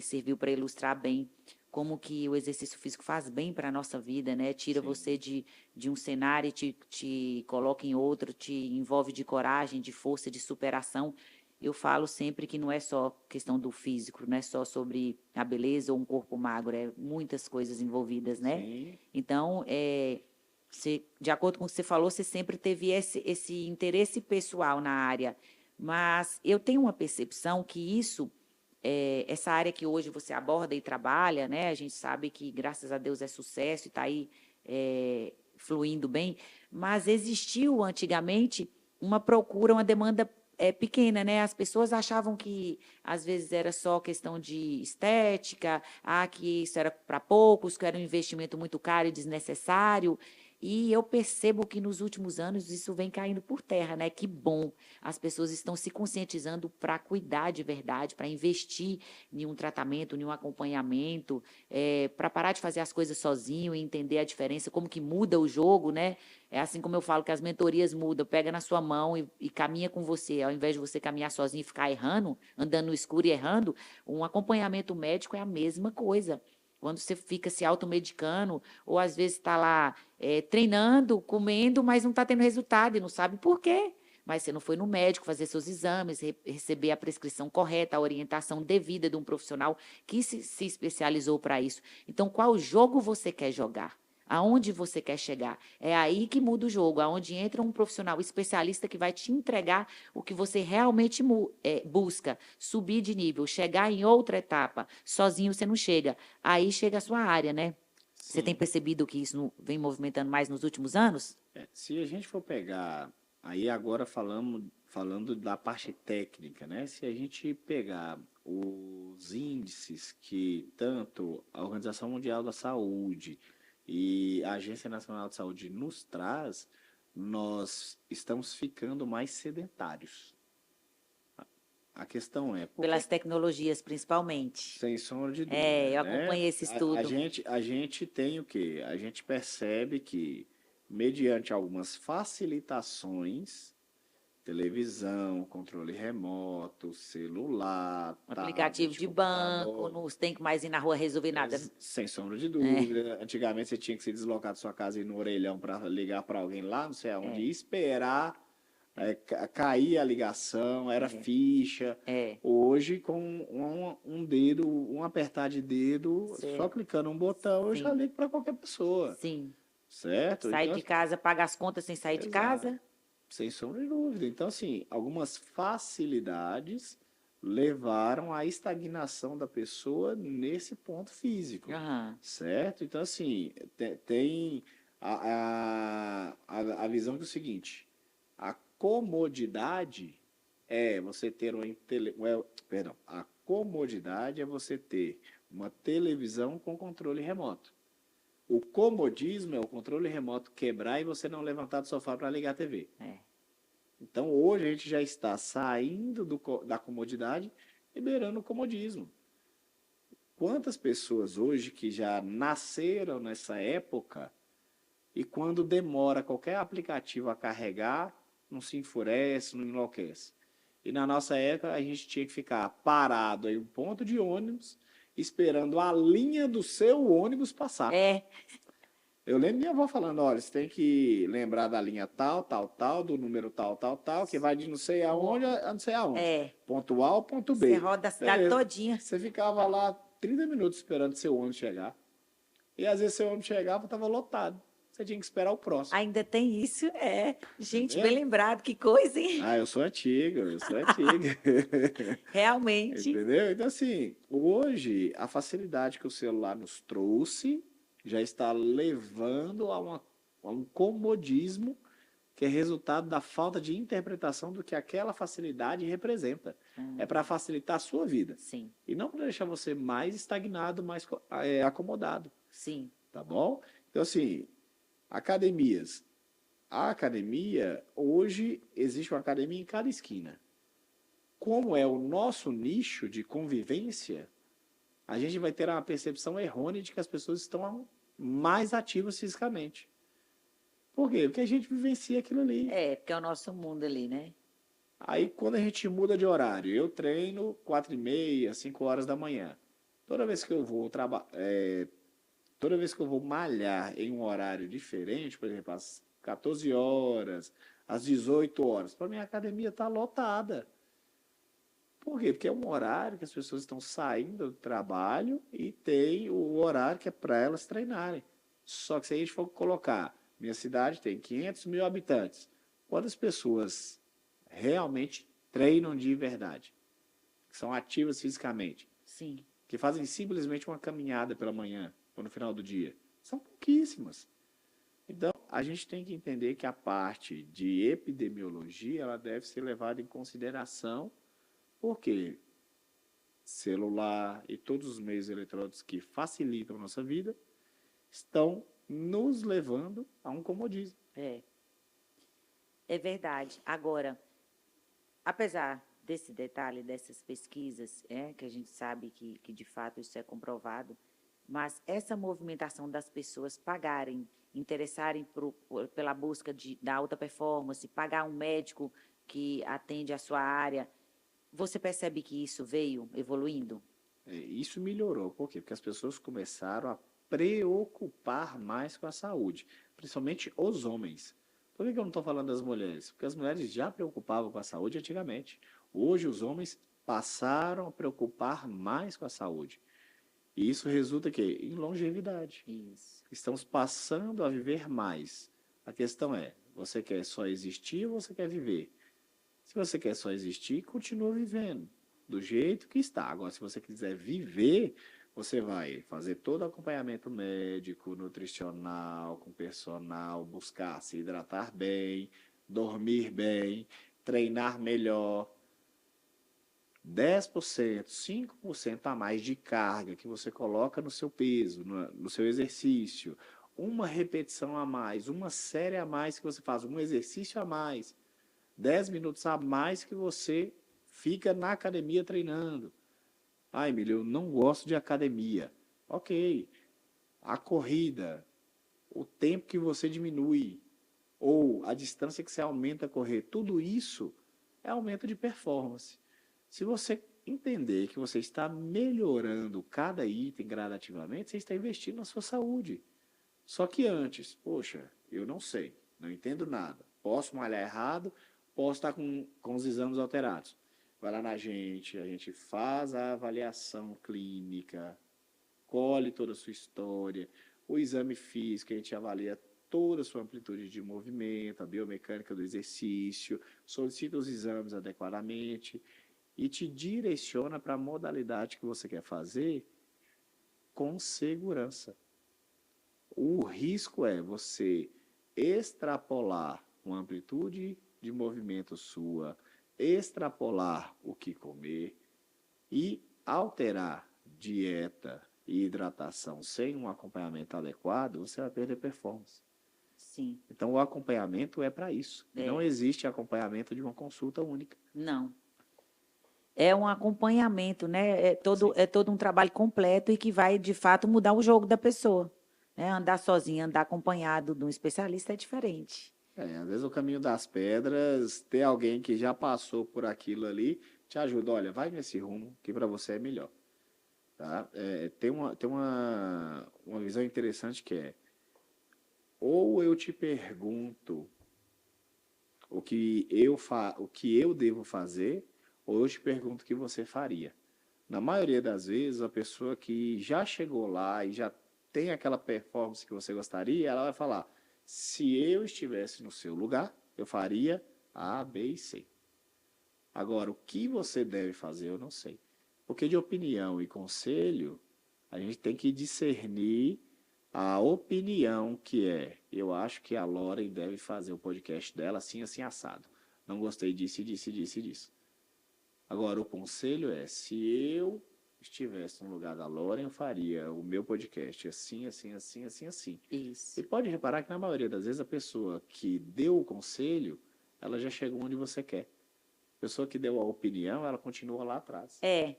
S1: serviu para ilustrar bem como que o exercício físico faz bem para a nossa vida, né? Tira você
S2: Sim,
S1: de um cenário e te coloca em outro, te envolve de coragem, de força, de superação. Eu falo sempre que não é só questão do físico, não é só sobre a beleza ou um corpo magro, é muitas coisas envolvidas, né?
S2: sim,
S1: Então, de acordo com o que você falou, você sempre teve esse interesse pessoal na área, mas eu tenho uma percepção que essa área que hoje você aborda e trabalha, né? A gente sabe que, graças a Deus, é sucesso e está aí fluindo bem, mas existiu antigamente uma procura, uma demanda pequena, né? As pessoas achavam que às vezes era só questão de estética, que isso era para poucos, que era um investimento muito caro e desnecessário. E eu percebo que nos últimos anos isso vem caindo por terra, né? Que bom. As pessoas estão se conscientizando para cuidar de verdade, para investir em um tratamento, em um acompanhamento, para parar de fazer as coisas sozinho e entender a diferença, como que muda o jogo, né? É assim como eu falo que as mentorias mudam, pega na sua mão e caminha com você, ao invés de você caminhar sozinho e ficar errando, andando no escuro e errando, um acompanhamento médico é a mesma coisa. Quando você fica se automedicando, ou às vezes está lá treinando, comendo, mas não está tendo resultado e não sabe por quê. Mas você não foi no médico fazer seus exames, receber a prescrição correta, a orientação devida de um profissional que se especializou para isso. Então, qual jogo você quer jogar? Aonde você quer chegar? É aí que muda o jogo, aonde entra um profissional especialista que vai te entregar o que você realmente busca, subir de nível, chegar em outra etapa. Sozinho você não chega. Aí chega a sua área, né? Você tem
S2: sim.
S1: percebido que isso vem movimentando mais nos últimos anos?
S2: Se a gente for pegar, aí agora falando da parte técnica, né? Se a gente pegar os índices que tanto a Organização Mundial da Saúde e a Agência Nacional de Saúde nos traz, nós estamos ficando mais sedentários. A questão é, por que,
S1: Pelas tecnologias, principalmente.
S2: sem sombra de
S1: É,
S2: dúvida,
S1: eu
S2: né?
S1: acompanhei esse
S2: A
S1: estudo.
S2: gente, a gente tem o quê? A gente percebe que, mediante algumas facilitações, televisão, controle remoto, celular,
S1: Aplicativo
S2: tablet,
S1: de banco,
S2: computador,
S1: não tem que mais ir na rua resolver nada.
S2: sem sombra de
S1: É,
S2: dúvida. Antigamente você tinha que se deslocar da sua casa e ir no orelhão para ligar para alguém lá, não sei aonde,
S1: é,
S2: e esperar cair a ligação, era
S1: é,
S2: ficha.
S1: é.
S2: Hoje, com um dedo, um apertar de dedo, só
S1: Certo.
S2: clicando um botão, eu já
S1: Sim,
S2: ligo para qualquer pessoa,
S1: sim.
S2: certo?
S1: Sai
S2: Então,
S1: de casa, paga as contas sem sair de
S2: exato.
S1: casa.
S2: Sem sombra de dúvida. Então, assim, algumas facilidades levaram à estagnação da pessoa nesse ponto físico,
S1: Aham.
S2: certo? Então, assim, tem a visão que é o seguinte: a comodidade é você ter perdão, a comodidade é você ter uma televisão com controle remoto. O comodismo é o controle remoto quebrar e você não levantar do sofá para ligar a TV.
S1: É.
S2: Então, hoje a gente já está saindo da comodidade e beirando o comodismo. Quantas pessoas hoje que já nasceram nessa época e quando demora qualquer aplicativo a carregar, não se enfurece, não enlouquece. E na nossa época a gente tinha que ficar parado em um ponto de ônibus esperando a linha do seu ônibus passar.
S1: É,
S2: Eu lembro minha avó falando, olha, você tem que lembrar da linha tal, tal, tal, do número tal, tal, tal, que vai de não sei aonde a não sei aonde.
S1: é.
S2: Ponto A ao ponto
S1: Você
S2: B.
S1: roda a cidade
S2: Beleza.
S1: todinha.
S2: Você ficava lá 30 minutos esperando seu ônibus chegar. E às vezes seu ônibus chegava e estava lotado. Você tinha que esperar o próximo.
S1: Ainda tem isso? É. Gente, bem
S2: Entendeu?
S1: lembrado, que coisa, hein?
S2: Ah, eu sou antiga, eu sou antiga.
S1: Realmente.
S2: Entendeu? Então, assim, hoje, a facilidade que o celular nos trouxe já está levando a um comodismo que é resultado da falta de interpretação do que aquela facilidade representa. É para facilitar a sua vida
S1: Sim,
S2: e não para deixar você mais estagnado, mais acomodado,
S1: sim.
S2: tá bom? Então, assim, academias. A academia, hoje, existe uma academia em cada esquina. Como é o nosso nicho de convivência, a gente vai ter uma percepção errônea de que as pessoas estão mais ativas fisicamente. Por quê? Porque a gente vivencia aquilo ali.
S1: É, porque é o nosso mundo ali, né?
S2: Aí, quando a gente muda de horário, eu treino 4h30, 5 horas da manhã. Toda vez que eu vou toda vez que eu vou malhar em um horário diferente, por exemplo, às 14 horas, às 18 horas, para minha academia está lotada. Por quê? Porque é um horário que as pessoas estão saindo do trabalho e tem o horário que é para elas treinarem. Só que se a gente for colocar, minha cidade tem 500 mil habitantes, quantas pessoas realmente treinam de verdade? Que são ativas fisicamente?
S1: Sim.
S2: Que fazem simplesmente uma caminhada pela manhã ou no final do dia? São pouquíssimas. Então, a gente tem que entender que a parte de epidemiologia ela deve ser levada em consideração, porque celular e todos os meios eletrônicos que facilitam a nossa vida estão nos levando a um comodismo.
S1: É. É verdade. Agora, apesar desse detalhe, dessas pesquisas, que a gente sabe que de fato isso é comprovado, mas essa movimentação das pessoas pagarem, interessarem pela busca da alta performance, pagar um médico que atende a sua área, você percebe que isso veio evoluindo?
S2: Isso melhorou. Por quê? Porque as pessoas começaram a preocupar mais com a saúde, principalmente os homens. Por que eu não estou falando das mulheres? Porque as mulheres já preocupavam com a saúde antigamente. Hoje os homens passaram a preocupar mais com a saúde. E isso resulta que em longevidade.
S1: Isso.
S2: Estamos passando a viver mais. A questão é, você quer só existir ou você quer viver? Se você quer só existir, continua vivendo do jeito que está. Agora, se você quiser viver, você vai fazer todo o acompanhamento médico, nutricional, com personal, buscar se hidratar bem, dormir bem, treinar melhor. 10%, 5% a mais de carga que você coloca no seu peso, no seu exercício, uma repetição a mais, uma série a mais que você faz, um exercício a mais, 10 minutos a mais que você fica na academia treinando. Ah, Emílio, eu não gosto de academia. Ok, a corrida, o tempo que você diminui, ou a distância que você aumenta a correr, tudo isso é aumento de performance. Se você entender que você está melhorando cada item gradativamente, você está investindo na sua saúde. Só que antes, poxa, eu não sei, não entendo nada, posso malhar errado, posso estar com os exames alterados. Vai lá na gente, a gente faz a avaliação clínica, colhe toda a sua história, o exame físico, a gente avalia toda a sua amplitude de movimento, a biomecânica do exercício, solicita os exames adequadamente e te direciona para a modalidade que você quer fazer com segurança. O risco é você extrapolar uma amplitude de movimento sua, extrapolar o que comer e alterar dieta e hidratação sem um acompanhamento adequado, você vai perder performance.
S1: Sim,
S2: Então, o acompanhamento é para isso. E não
S1: é.
S2: existe acompanhamento de uma consulta única.
S1: Não. É um acompanhamento, né?
S2: Sim.
S1: É todo um trabalho completo e que vai, de fato, mudar o jogo da pessoa. Né? Andar sozinho, andar acompanhado de um especialista é diferente.
S2: Às vezes o caminho das pedras, ter alguém que já passou por aquilo ali, te ajuda. Olha, vai nesse rumo, que para você é melhor. Tá? Tem uma visão interessante que é, ou eu te pergunto o que eu devo fazer, ou eu te pergunto o que você faria. Na maioria das vezes, a pessoa que já chegou lá e já tem aquela performance que você gostaria, ela vai falar: se eu estivesse no seu lugar, eu faria A, B e C. Agora, o que você deve fazer, eu não sei. Porque de opinião e conselho, a gente tem que discernir a opinião que é. Eu acho que a Lauren deve fazer o podcast dela assim, assim, assado. Não gostei disso, disso, disso, disso. Agora, o conselho é, se eu estivesse no lugar da Lauren, eu faria o meu podcast assim, assim, assim, assim, assim. E
S1: Isso.
S2: pode reparar que na maioria das vezes a pessoa que deu o conselho, ela já chegou onde você quer. A pessoa que deu a opinião, ela continua lá atrás.
S1: É,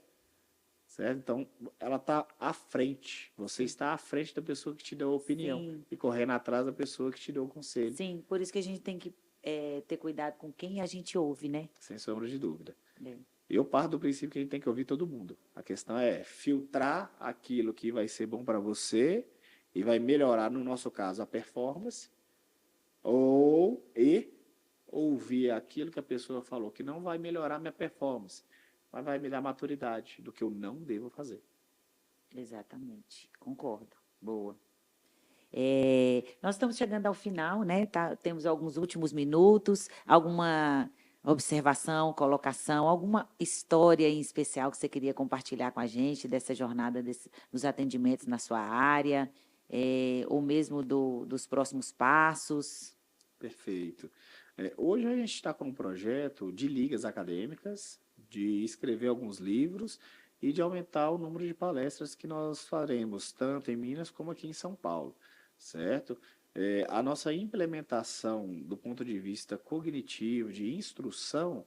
S2: Certo? Então, ela está à frente. Você está à frente da pessoa que te deu a opinião
S1: sim,
S2: e correndo atrás da pessoa que te deu o conselho,
S1: sim. Por isso que a gente tem que ter cuidado com quem a gente ouve, né?
S2: sem sombra de dúvida.
S1: É.
S2: Eu parto do princípio que a gente tem que ouvir todo mundo. A questão é filtrar aquilo que vai ser bom para você e vai melhorar, no nosso caso, a performance, e ouvir aquilo que a pessoa falou que não vai melhorar minha performance, mas vai me dar maturidade do que eu não devo fazer.
S1: Exatamente. Concordo. Boa. Nós estamos chegando ao final, né? Temos alguns últimos minutos. Alguma observação, colocação, alguma história em especial que você queria compartilhar com a gente dessa jornada dos atendimentos na sua área, ou mesmo dos próximos passos?
S2: Perfeito. Hoje a gente está com um projeto de ligas acadêmicas, de escrever alguns livros e de aumentar o número de palestras que nós faremos, tanto em Minas como aqui em São Paulo, certo? A nossa implementação do ponto de vista cognitivo, de instrução,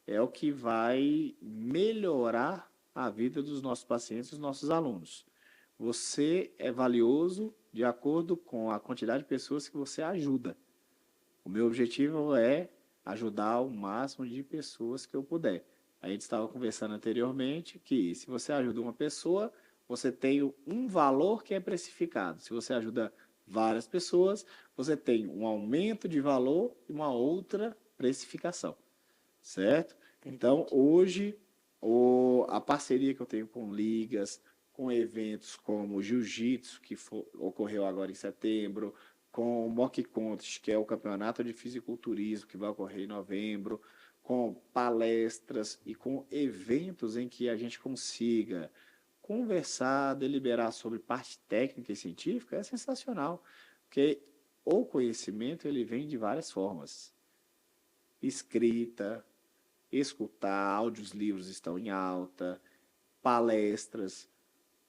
S2: é o que vai melhorar a vida dos nossos pacientes, dos nossos alunos. Você é valioso de acordo com a quantidade de pessoas que você ajuda. O meu objetivo é ajudar o máximo de pessoas que eu puder. A gente estava conversando anteriormente que se você ajuda uma pessoa, você tem um valor que é precificado. Se você ajuda várias pessoas, você tem um aumento de valor e uma outra precificação, certo? Então,
S1: Verdade.
S2: hoje, a parceria que eu tenho com ligas, com eventos como o Jiu-Jitsu, que ocorreu agora em setembro, com o Mock Contest, que é o campeonato de fisiculturismo que vai ocorrer em novembro, com palestras e com eventos em que a gente consiga conversar, deliberar sobre parte técnica e científica, é sensacional, porque o conhecimento ele vem de várias formas: escrita, escutar, áudios, livros estão em alta, palestras.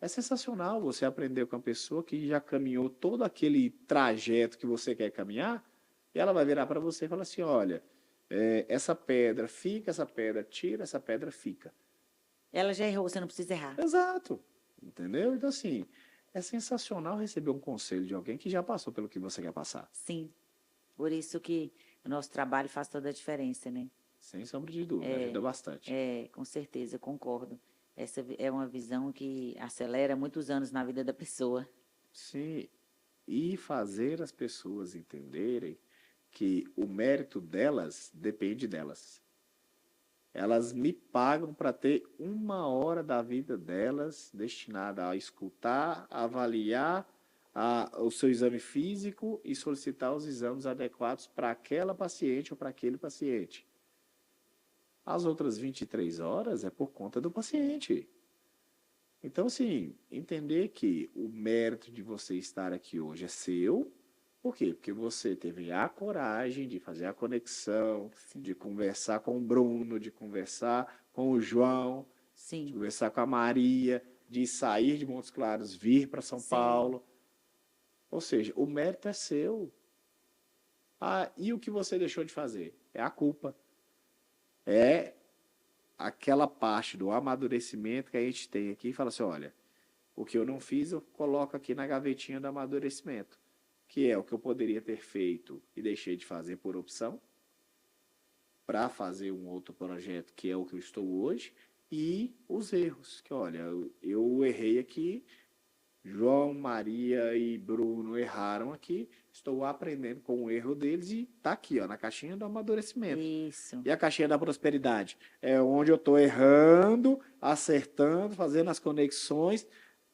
S2: É sensacional você aprender com uma pessoa que já caminhou todo aquele trajeto que você quer caminhar, e ela vai virar para você e falar assim: olha, essa pedra fica, essa pedra tira, essa pedra fica.
S1: Ela já errou, você não precisa errar.
S2: Exato. Entendeu? Então, assim, é sensacional receber um conselho de alguém que já passou pelo que você quer passar.
S1: Sim, por isso que o nosso trabalho faz toda a diferença, né?
S2: Sem sombra de dúvida, ajuda bastante.
S1: Com certeza, eu concordo. Essa é uma visão que acelera muitos anos na vida da pessoa.
S2: Sim, e fazer as pessoas entenderem que o mérito delas depende delas. Elas me pagam para ter 1 hora da vida delas destinada a escutar, avaliar o seu exame físico e solicitar os exames adequados para aquela paciente ou para aquele paciente. As outras 23 horas é por conta do paciente. Então, assim, entender que o mérito de você estar aqui hoje é seu. Por quê? Porque você teve a coragem de fazer a conexão,
S1: Sim,
S2: de conversar com o Bruno, de conversar com o João, de
S1: sim,
S2: conversar com a Maria, de sair de Montes Claros, vir para São
S1: sim.
S2: Paulo. Ou seja, o mérito é seu. Ah, e o que você deixou de fazer? É a culpa. É aquela parte do amadurecimento que a gente tem aqui e fala assim: olha, o que eu não fiz, eu coloco aqui na gavetinha do amadurecimento, que é o que eu poderia ter feito e deixei de fazer por opção, para fazer um outro projeto, que é o que eu estou hoje, e os erros, que olha, eu errei aqui, João, Maria e Bruno erraram aqui, estou aprendendo com o erro deles e tá aqui, ó, na caixinha do amadurecimento.
S1: Isso.
S2: E a caixinha da prosperidade? É onde eu estou errando, acertando, fazendo as conexões,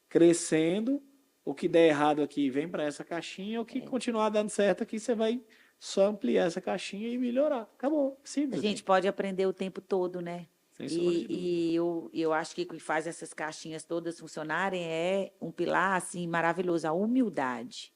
S2: crescendo. O que der errado aqui vem para essa caixinha, o que continuar dando certo aqui, você vai só ampliar essa caixinha e melhorar. Acabou.
S1: A
S2: Simples assim.
S1: gente pode aprender o tempo todo, né?
S2: Sem sombra de dúvida.
S1: E eu acho que o que faz essas caixinhas todas funcionarem é um pilar assim maravilhoso, a humildade.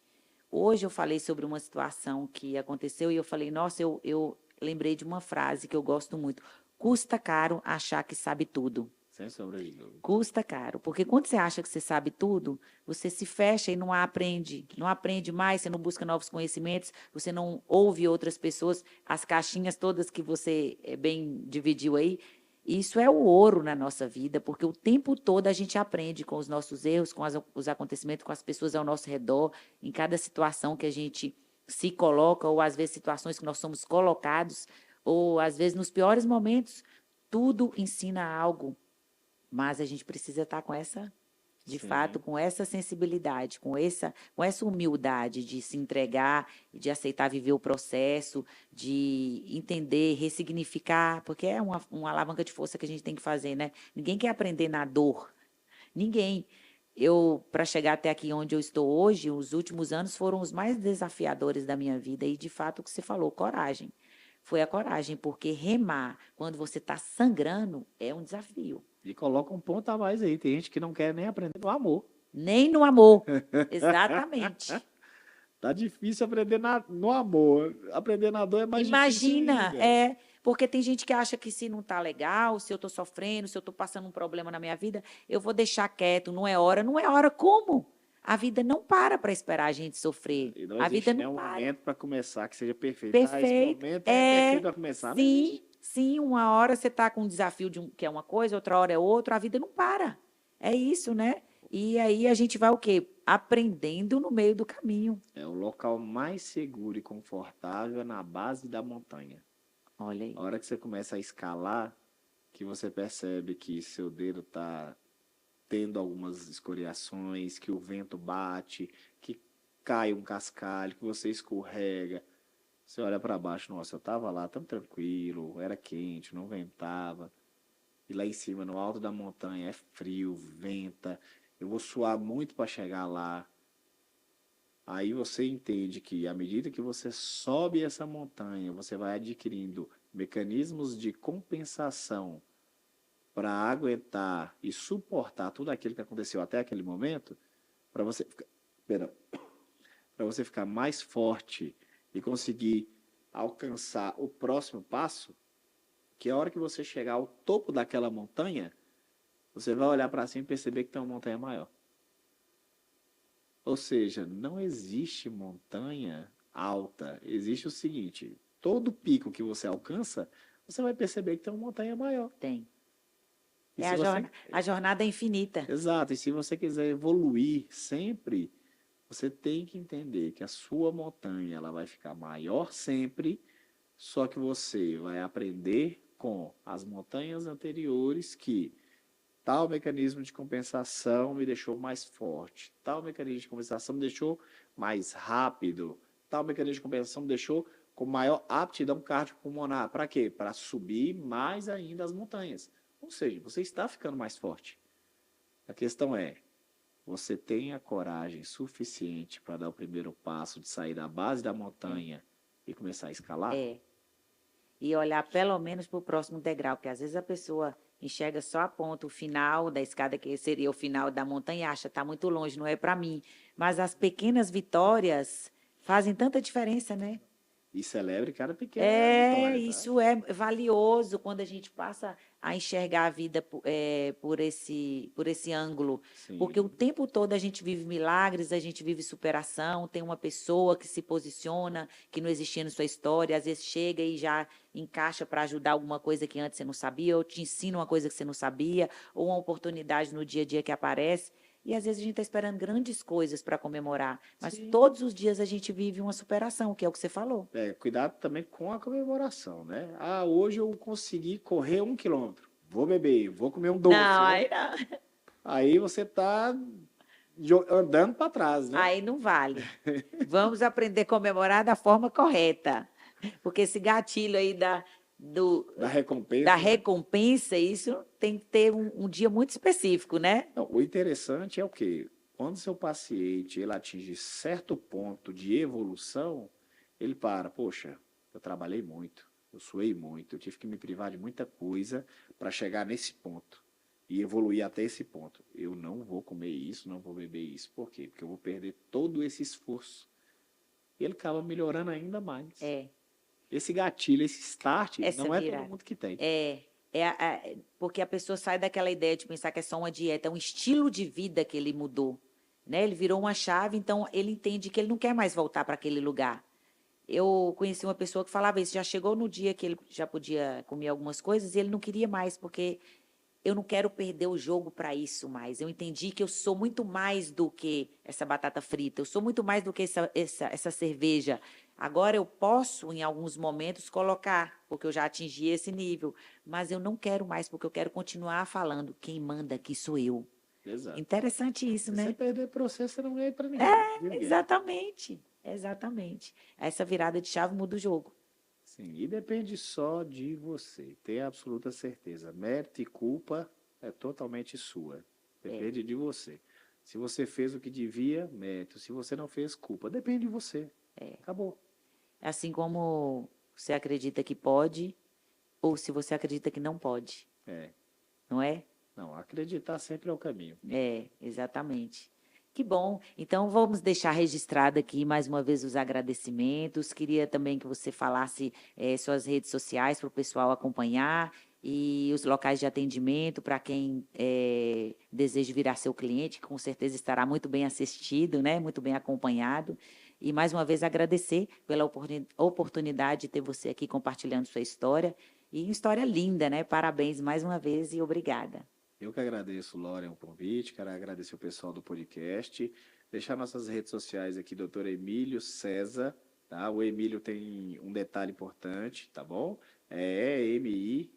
S1: Hoje eu falei sobre uma situação que aconteceu e eu falei, nossa, eu lembrei de uma frase que eu gosto muito. Custa caro achar que sabe tudo.
S2: Sem sombra de dúvida.
S1: Custa caro, porque quando você acha que você sabe tudo, você se fecha e não aprende, não aprende mais, você não busca novos conhecimentos, você não ouve outras pessoas, as caixinhas todas que você bem dividiu aí, isso é o ouro na nossa vida, porque o tempo todo a gente aprende com os nossos erros, com os acontecimentos, com as pessoas ao nosso redor, em cada situação que a gente se coloca, ou às vezes situações que nós somos colocados, ou às vezes nos piores momentos, tudo ensina algo, mas a gente precisa estar com essa, de fato,
S2: Sim.
S1: com essa sensibilidade, com essa humildade de se entregar, de aceitar viver o processo, de entender, ressignificar, porque é uma alavanca de força que a gente tem que fazer, né? Ninguém quer aprender na dor. Ninguém. Para chegar até aqui onde eu estou hoje, os últimos anos foram os mais desafiadores da minha vida e, de fato, o que você falou, coragem. Foi a coragem, porque remar quando você está sangrando é um desafio.
S2: E coloca um ponto a mais aí. Tem gente que não quer nem aprender no amor.
S1: Nem no amor. Exatamente.
S2: Tá difícil aprender no amor. Aprender na dor é mais difícil
S1: Imagina,
S2: ainda.
S1: porque tem gente que acha que se não tá legal, se eu tô sofrendo, se eu tô passando um problema na minha vida, eu vou deixar quieto, não é hora. Não é hora como? A vida não para esperar a gente sofrer.
S2: E não
S1: A vida
S2: existe
S1: não
S2: nenhum
S1: para.
S2: momento para começar que seja perfeito. Ah, esse
S1: Perfeito.
S2: momento é perfeito para começar. Não
S1: Sim,
S2: existe.
S1: sim, uma hora você está com um desafio que é uma coisa, outra hora é outra, a vida não para. É isso, né? E aí a gente vai o quê? Aprendendo no meio do caminho.
S2: É o local mais seguro e confortável é na base da montanha.
S1: Olha
S2: A
S1: aí.
S2: hora que você começa a escalar, que você percebe que seu dedo está tendo algumas escoriações, que o vento bate, que cai um cascalho, que você escorrega. Você olha para baixo, nossa, eu estava lá tão tranquilo, era quente, não ventava. E lá em cima, no alto da montanha, é frio, venta. Eu vou suar muito para chegar lá. Aí você entende que à medida que você sobe essa montanha, você vai adquirindo mecanismos de compensação para aguentar e suportar tudo aquilo que aconteceu até aquele momento, para você, para você ficar mais forte e conseguir alcançar o próximo passo. que a hora que você chegar ao topo daquela montanha, você vai olhar para cima e perceber que tem uma montanha maior. Ou seja, não existe montanha alta. Existe o seguinte: todo pico que você alcança, você vai perceber que tem uma montanha maior.
S1: Tem.
S2: E
S1: É
S2: se você,
S1: a jornada é infinita.
S2: exato, e se você quiser evoluir sempre, você tem que entender que a sua montanha ela vai ficar maior sempre, só que você vai aprender com as montanhas anteriores que tal mecanismo de compensação me deixou mais forte, tal mecanismo de compensação me deixou mais rápido, tal mecanismo de compensação me deixou com maior aptidão cardiopulmonar. Para quê? Para subir mais ainda as montanhas. Ou seja, você está ficando mais forte. A questão é, você tem a coragem suficiente para dar o primeiro passo de sair da base da montanha e começar a escalar?
S1: É. E olhar pelo menos para o próximo degrau, porque às vezes a pessoa enxerga só a ponta, o final da escada, que seria o final da montanha, e acha, está muito longe, não é para mim. Mas as pequenas vitórias fazem tanta diferença, né?
S2: E celebre cada pequena
S1: É,
S2: vitória, tá?
S1: isso é valioso quando a gente passa a enxergar a vida por esse ângulo. Porque o
S2: Sim.
S1: tempo todo a gente vive milagres, a gente vive superação, tem uma pessoa que se posiciona, que não existia na sua história, às vezes chega e já encaixa para ajudar alguma coisa que antes você não sabia, ou te ensina uma coisa que você não sabia, ou uma oportunidade no dia a dia que aparece. E às vezes a gente está esperando grandes coisas para comemorar, mas
S2: Sim.
S1: todos os dias a gente vive uma superação, que é o que você falou.
S2: É, cuidado também com a comemoração, né? Ah, hoje eu consegui correr 1 quilômetro. Vou beber, vou comer um
S1: Não,
S2: doce.
S1: aí não.
S2: Aí você está andando para trás, né?
S1: Aí não vale. Vamos aprender a comemorar da forma correta. Porque esse gatilho aí do,
S2: Da
S1: da
S2: recompensa, né?
S1: recompensa, isso tem que ter um dia muito específico, né?
S2: Não, o interessante é o quê? Quando seu paciente ele atinge certo ponto de evolução, ele para, poxa, eu trabalhei muito, eu suei muito, eu tive que me privar de muita coisa para chegar nesse ponto e evoluir até esse ponto. Eu não vou comer isso, não vou beber isso. Por quê? Porque eu vou perder todo esse esforço. E ele acaba melhorando ainda mais.
S1: É,
S2: Esse gatilho, esse start,
S1: essa
S2: não é todo
S1: virada.
S2: mundo que tem.
S1: Porque a pessoa sai daquela ideia de pensar que é só uma dieta, é um estilo de vida que ele mudou, né? Ele virou uma chave, então ele entende que ele não quer mais voltar para aquele lugar. Eu conheci uma pessoa que falava isso, já chegou no dia que ele já podia comer algumas coisas e ele não queria mais, porque eu não quero perder o jogo para isso mais. Eu entendi que eu sou muito mais do que essa batata frita, eu sou muito mais do que essa cerveja. Agora eu posso, em alguns momentos, colocar, porque eu já atingi esse nível, mas eu não quero mais, porque eu quero continuar falando. Quem manda aqui sou eu.
S2: Exato.
S1: Interessante isso,
S2: Se você
S1: né?
S2: perder para você, você não ganha para ninguém. Ninguém.
S1: Exatamente, exatamente. Essa virada de chave muda o jogo.
S2: Sim, e depende só de você. Tenha absoluta certeza. Mérito e culpa é totalmente sua.
S1: É,
S2: Depende de você. Se você fez o que devia, mérito. Se você não fez, culpa. Depende de você. Acabou.
S1: assim como você acredita que pode, ou se você acredita que não pode,
S2: É.
S1: não é?
S2: Não, acreditar sempre é o caminho.
S1: É, exatamente. Que bom. Então, vamos deixar registrado aqui mais uma vez os agradecimentos. Queria também que você falasse suas redes sociais para o pessoal acompanhar e os locais de atendimento para quem deseja virar seu cliente, que com certeza estará muito bem assistido, né? Muito bem acompanhado. E mais uma vez agradecer pela oportunidade de ter você aqui compartilhando sua história. E uma história linda, né? Parabéns mais uma vez e obrigada.
S2: Eu que agradeço, Lauren, o convite. Quero agradecer o pessoal do podcast. Deixar nossas redes sociais aqui, doutor Emílio César. Tá? O Emílio tem um detalhe importante, tá bom? É Emilly-o,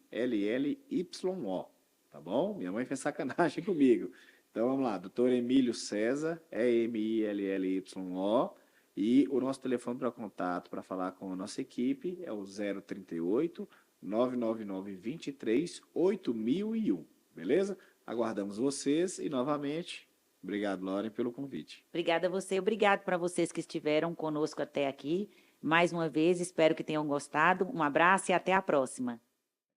S2: tá bom? Minha mãe fez sacanagem comigo. Então vamos lá, doutor Emílio César, Emilly-o. E o nosso telefone para contato para falar com a nossa equipe é o 038 999 23 8001. Beleza? Aguardamos vocês e, novamente, obrigado, Lauren, pelo convite.
S1: Obrigada a você, obrigado para vocês que estiveram conosco até aqui. Mais uma vez, espero que tenham gostado. Um abraço e até a próxima.